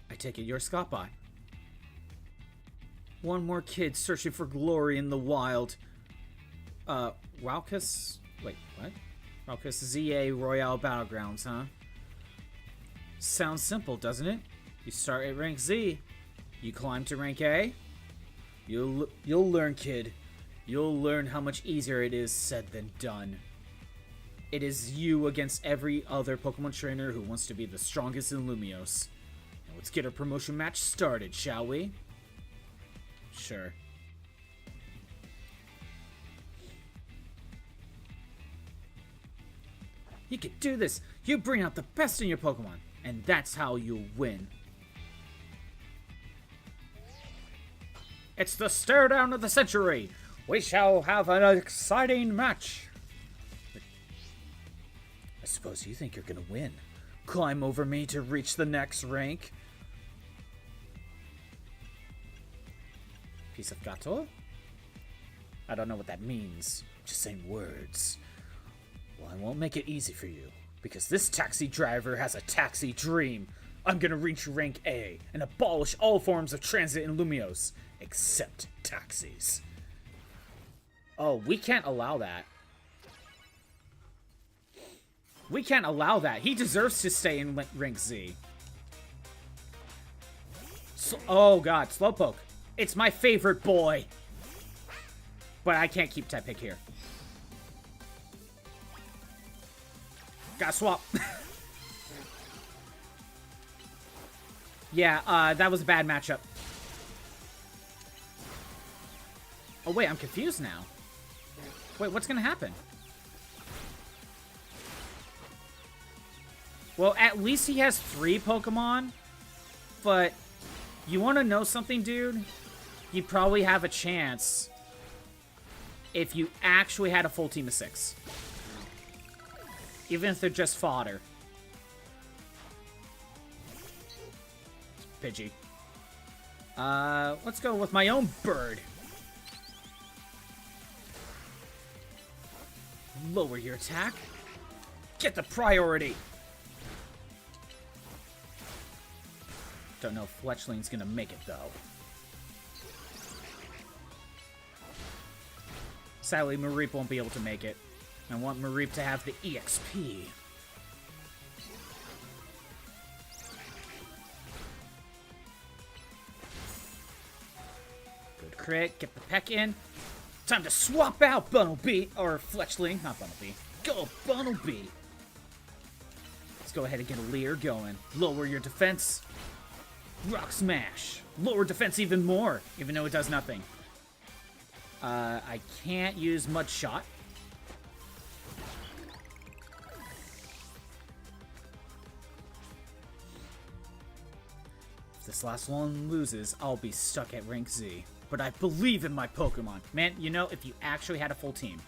I take it you're Scott by. One more kid searching for glory in the wild. Raucus? Wait, what? Raucus ZA Royale Battlegrounds, huh? Sounds simple, doesn't it? You start at rank Z. You climb to rank A. You'll learn, kid. You'll learn how much easier it is said than done. It is you against every other Pokemon trainer who wants to be the strongest in Lumiose. Now let's get our promotion match started, shall we? Sure. You can do this! You bring out the best in your Pokemon, and that's how you'll win. It's the stare down of the century! We shall have an exciting match! I suppose you think you're gonna win. Climb over me to reach the next rank. Piece of gato? I don't know what that means. Just saying words. Well, I won't make it easy for you, because this taxi driver has a taxi dream. I'm gonna reach rank A and abolish all forms of transit in Lumiose, except taxis. Oh, we can't allow that. We can't allow that. He deserves to stay in rank Z. Oh god, Slowpoke. It's my favorite boy. But I can't keep Tepig here. Gotta swap. Yeah, that was a bad matchup. Oh wait, I'm confused now. Wait, what's gonna happen? Well, at least he has 3 Pokemon. But you want to know something, dude? You probably have a chance if you actually had a full team of 6. Even if they're just fodder. Pidgey. Let's go with my own bird. Lower your attack. Get the priority. Don't know if Fletchling's gonna make it, though. Sadly, Mareep won't be able to make it. I want Mareep to have the EXP. Good crit. Get the peck in. Time to swap out Bunnelby. Or Fletchling. Not Bunnelby. Go, Bunnelby. Let's go ahead and get a Leer going. Lower your defense. Rock Smash. Lower defense even more, even though it does nothing. I can't use Mud Shot. If this last one loses, I'll be stuck at rank Z. But I believe in my Pokemon. Man, you know, if you actually had a full team.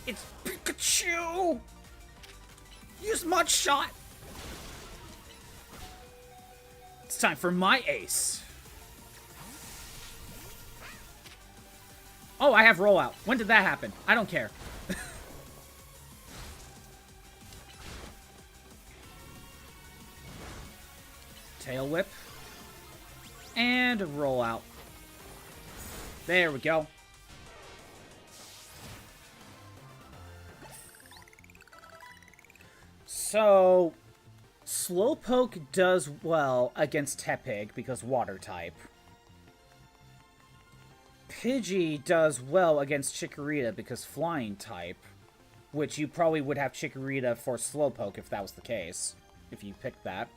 It's Pikachu! Use Mud Shot! It's time for my ace. Oh, I have rollout. When did that happen? I don't care. Tail Whip. And rollout. There we go. So Slowpoke does well against Tepig because water type. Pidgey does well against Chikorita because flying type. Which you probably would have Chikorita for Slowpoke if that was the case. If you picked that.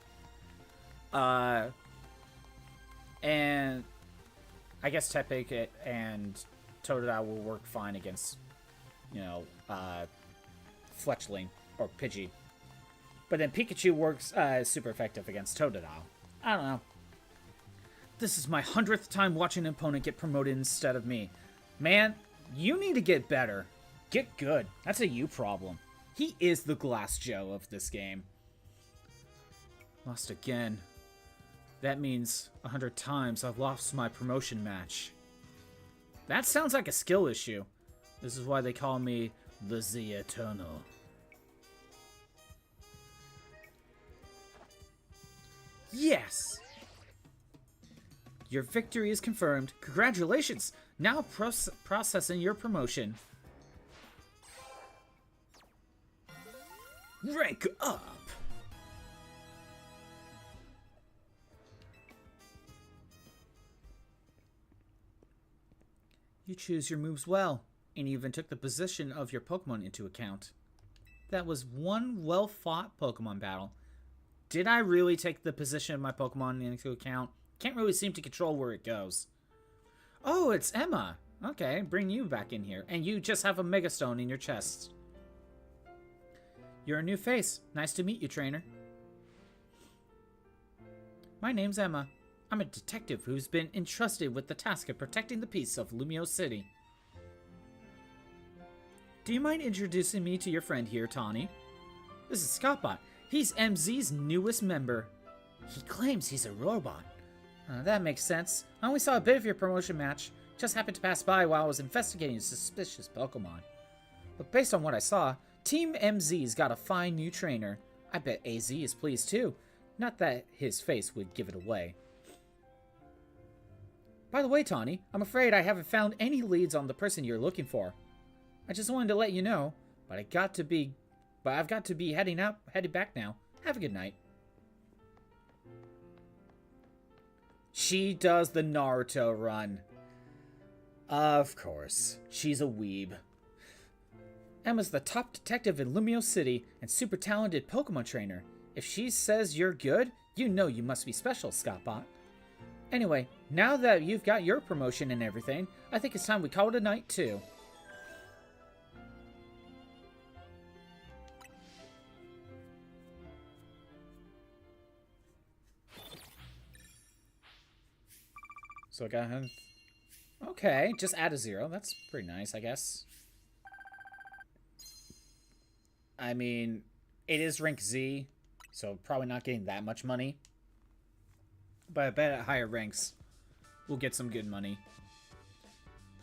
And I guess Tepig and Totodile will work fine against, you know, Fletchling or Pidgey. But then Pikachu works super effective against Totodile. I don't know. This is my 100th time watching an opponent get promoted instead of me. Man, you need to get better. Get good. That's a you problem. He is the Glass Joe of this game. Lost again. That means 100 times I've lost my promotion match. That sounds like a skill issue. This is why they call me the Z Eternal. Yes! Your victory is confirmed. Congratulations! Now processing your promotion. Rank up! You choose your moves well, and you even took the position of your Pokemon into account. That was one well-fought Pokemon battle. Did I really take the position of my Pokemon into account? Can't really seem to control where it goes. Oh, it's Emma. Okay, bring you back in here. And you just have a Megastone in your chest. You're a new face. Nice to meet you, trainer. My name's Emma. I'm a detective who's been entrusted with the task of protecting the peace of Lumio City. Do you mind introducing me to your friend here, Tawny? This is Scottbot. He's MZ's newest member. He claims he's a robot. That makes sense. I only saw a bit of your promotion match. Just happened to pass by while I was investigating a suspicious Pokemon. But based on what I saw, Team MZ's got a fine new trainer. I bet AZ is pleased too. Not that his face would give it away. By the way, Tawny, I'm afraid I haven't found any leads on the person you're looking for. I just wanted to let you know, but I got to be but I've got to be heading back now. Have a good night. She does the Naruto run. Of course. She's a weeb. Emma's the top detective in Lumio City and super talented Pokemon trainer. If she says you're good, you know you must be special, Scottbot. Anyway, now that you've got your promotion and everything, I think it's time we call it a night too. So I got him. Okay, just add a 0. That's pretty nice, I guess. I mean, it is rank Z, so probably not getting that much money. But I bet at higher ranks, we'll get some good money.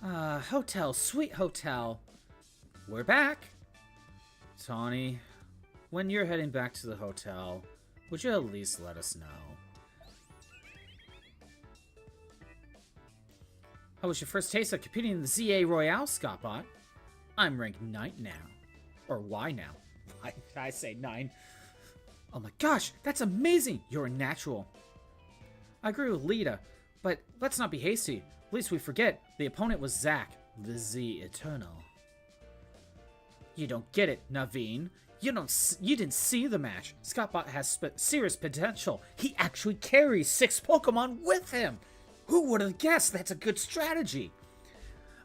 Hotel, sweet hotel. We're back. Tawny, when you're heading back to the hotel, would you at least let us know? How was your first taste of competing in the ZA Royale, Scottbot? I'm ranked 9 now. Or Y now. I say 9. Oh my gosh, that's amazing! You're a natural. I agree with Lita, but let's not be hasty. Least we forget, the opponent was Zack, the Z Eternal. You don't get it, Naveen. You didn't see the match. Scottbot has serious potential. He actually carries 6 Pokemon with him. Who would have guessed that's a good strategy?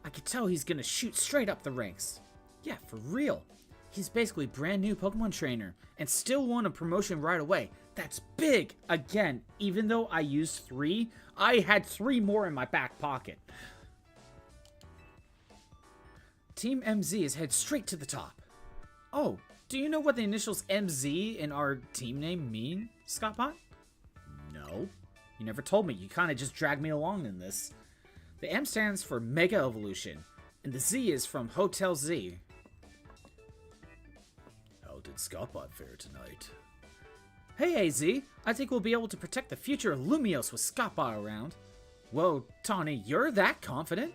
I could tell he's gonna shoot straight up the ranks. Yeah, for real. He's basically brand new Pokemon trainer and still won a promotion right away. That's big. Again, even though I used 3, I had 3 more in my back pocket. Team MZ is head straight to the top. Oh, do you know what the initials MZ in our team name mean, Scottbot? No. You never told me. You kind of just dragged me along in this. The M stands for Mega Evolution, and the Z is from Hotel Z. How did Scottbot fare tonight? Hey, AZ. I think we'll be able to protect the future of Lumiose with Scottbot around. Whoa, Tawny, you're that confident?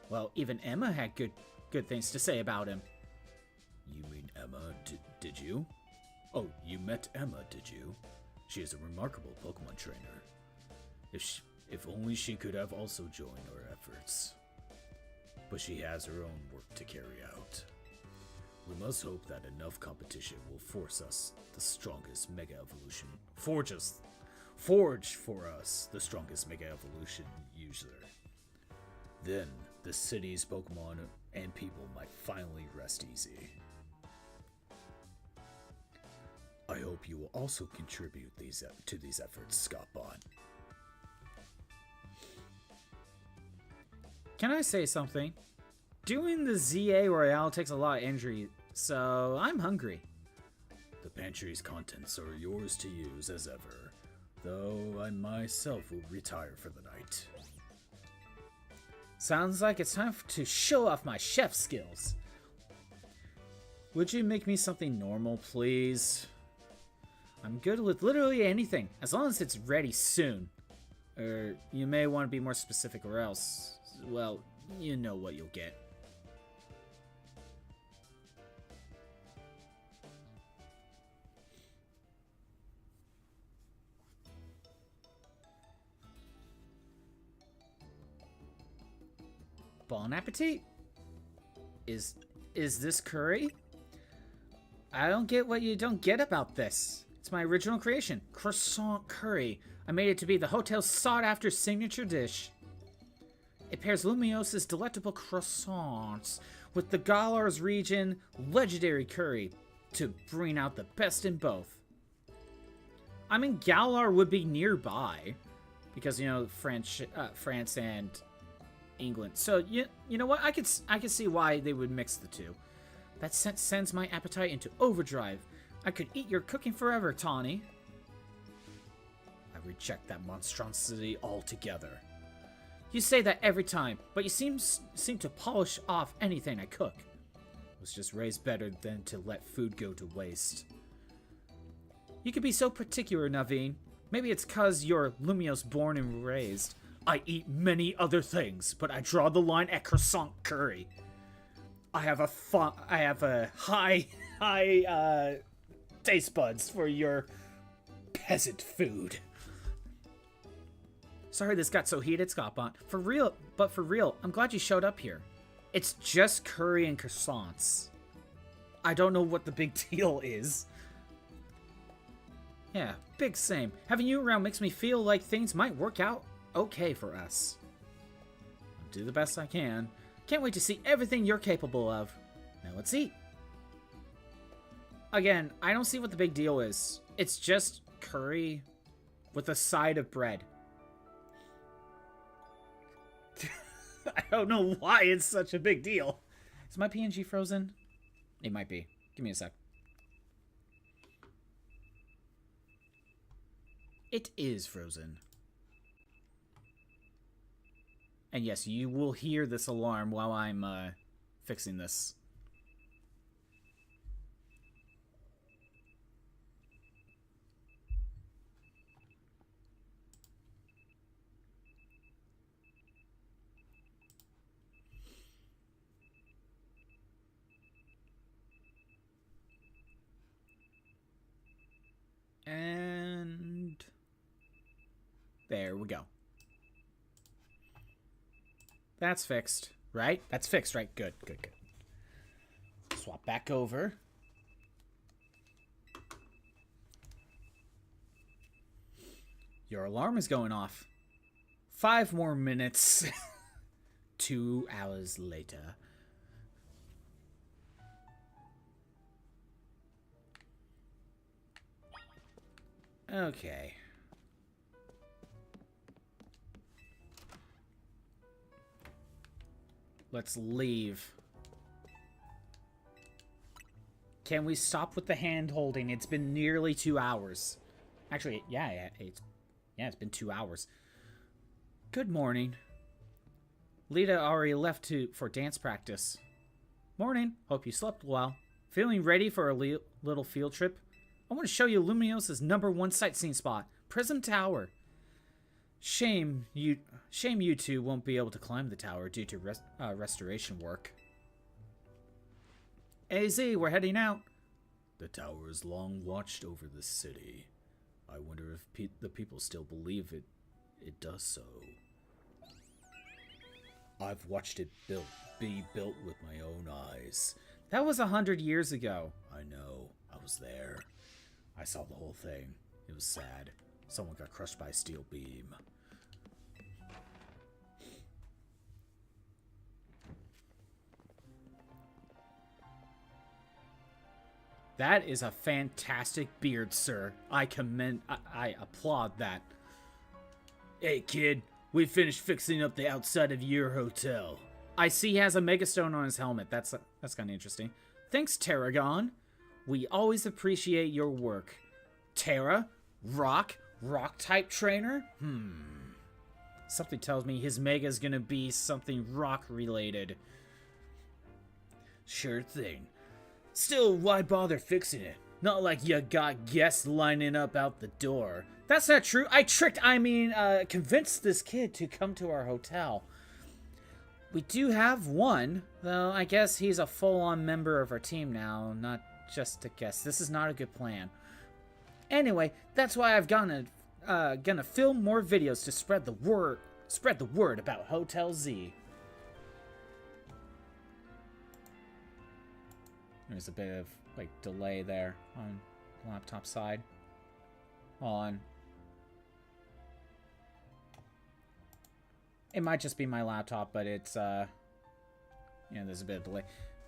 Well, even Emma had good things to say about him. You mean Emma, did you? Oh, you met Emma, did you? She is a remarkable Pokemon trainer. If only she could have also joined our efforts. But she has her own work to carry out. We must hope that enough competition will forge for us the strongest Mega Evolution user. Then, the city's Pokemon and people might finally rest easy. I hope you will also contribute to these efforts, Scottbot. Can I say something? Doing the ZA Royale takes a lot of energy, so I'm hungry. The pantry's contents are yours to use as ever, though I myself will retire for the night. Sounds like it's time to show off my chef skills. Would you make me something normal, please? I'm good with literally anything, as long as it's ready soon. Or you may want to be more specific or else, well, you know what you'll get. Bon appetit. Is this curry? I don't get what you don't get about this. It's my original creation, croissant curry. I made it to be the hotel's sought-after signature dish. It pairs Lumiose's delectable croissants with the Galar's region legendary curry to bring out the best in both. I mean, Galar would be nearby because, you know, France and England. So, you know what? I could see why they would mix the two. That sends my appetite into overdrive. I could eat your cooking forever, Tawny. I reject that monstrosity altogether. You say that every time, but you seem to polish off anything I cook. I was just raised better than to let food go to waste. You could be so particular, Naveen. Maybe it's 'cause you're Lumiose born and raised. I eat many other things, but I draw the line at croissant curry. I have a high high taste buds for your peasant food. Sorry this got so heated, Scotbot. For real, I'm glad you showed up here. It's just curry and croissants. I don't know what the big deal is. Yeah, big same. Having you around makes me feel like things might work out okay for us. I'll do the best I can. Can't wait to see everything you're capable of. Now let's eat. Again, I don't see what the big deal is. It's just curry with a side of bread. I don't know why it's such a big deal. Is my PNG frozen? It might be. Give me a sec. It is frozen. And yes, you will hear this alarm while I'm fixing this. And there we go. That's fixed, right? That's fixed, right? Good, good, good. Swap back over. Your alarm is going off. 5 more minutes. 2 hours later. Okay. Let's leave. Can we stop with the hand holding? It's been nearly 2 hours. Actually, yeah, it's been 2 hours. Good morning. Lita already left for dance practice. Morning. Hope you slept well. Feeling ready for a little field trip? I want to show you Luminosa's #1 sightseeing spot, Prism Tower. Shame you two won't be able to climb the tower due to restoration work. AZ, we're heading out. The tower has long watched over the city. I wonder if the people still believe it does so. I've watched it be built with my own eyes. That was 100 years ago. I know. I was there. I saw the whole thing. It was sad. Someone got crushed by a steel beam. That is a fantastic beard, sir. I applaud that. Hey, kid. We finished fixing up the outside of your hotel. I see he has a megastone on his helmet. That's kind of interesting. Thanks, Tarragon. We always appreciate your work. Terra? Rock type trainer? Something tells me his mega is gonna be something rock related. Sure thing. Still, why bother fixing it? Not like you got guests lining up out the door. That's not true. I convinced this kid to come to our hotel. We do have one, though I guess he's a full-on member of our team now, not just a guest. This is not a good plan. Anyway, that's why I've gonna film more videos to spread the word about Hotel Z. There's a bit of delay there on the laptop side. It might just be my laptop, but it's there's a bit of delay.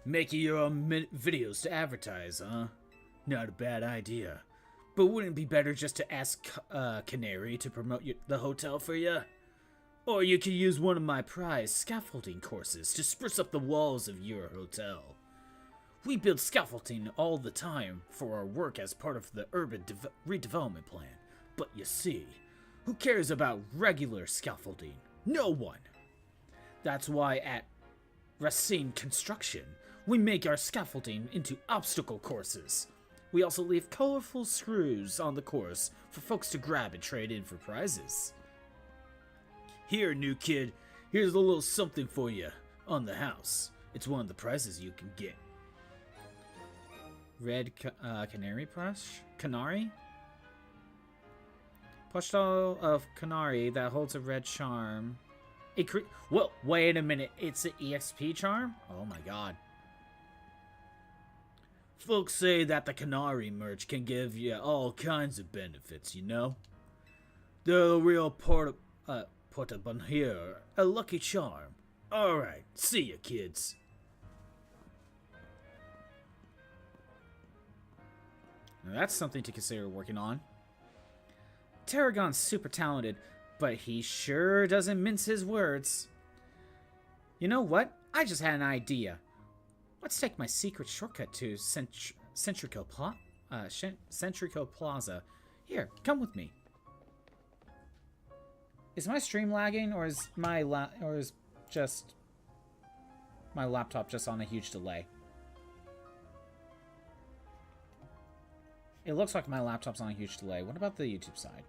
Making your own videos to advertise, huh? Not a bad idea. But wouldn't it be better just to ask Canary to promote the hotel for you? Or you could use one of my prize scaffolding courses to spruce up the walls of your hotel. We build scaffolding all the time for our work as part of the urban redevelopment plan. But you see, who cares about regular scaffolding? No one. That's why at Racine Construction, we make our scaffolding into obstacle courses. We also leave colorful screws on the course for folks to grab and trade in for prizes. Here, new kid, here's a little something for you on the house. It's one of the prizes you can get. Red canary plush? Canary? Plush doll of Canary that holds a red charm. Whoa, wait a minute. It's an EXP charm? Oh my god. Folks say that the Canary merch can give you all kinds of benefits, you know? They're a real portable here. A lucky charm. Alright, see ya, kids. Now that's something to consider working on. Tarragon's super talented, but he sure doesn't mince his words. You know what? I just had an idea. Let's take my secret shortcut to Centrico Plaza. Here, come with me. Is my stream lagging, or is my laptop just on a huge delay? It looks like my laptop's on a huge delay. What about the YouTube side?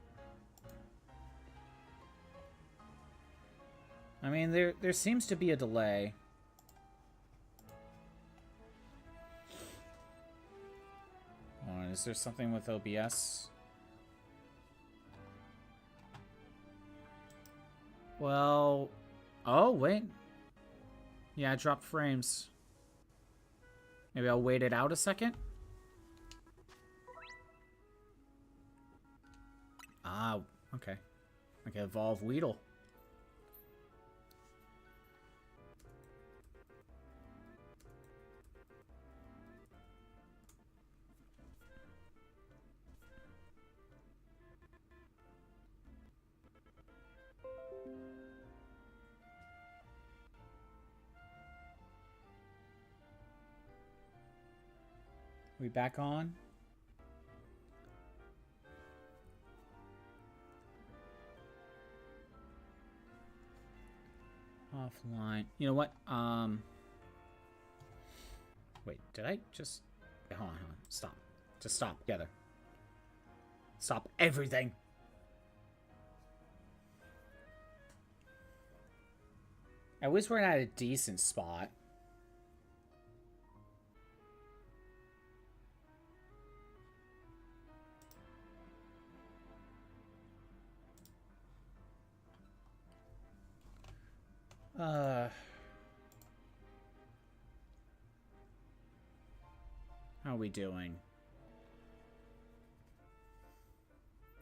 I mean, there seems to be a delay. Is there something with OBS? Well... Oh, wait. Yeah, I dropped frames. Maybe I'll wait it out a second? Ah, okay. I can evolve Weedle. We back on? Offline. You know what? Wait, did I just... Hold on. Stop. Just stop together. Stop everything. At least we're at a decent spot. How are we doing?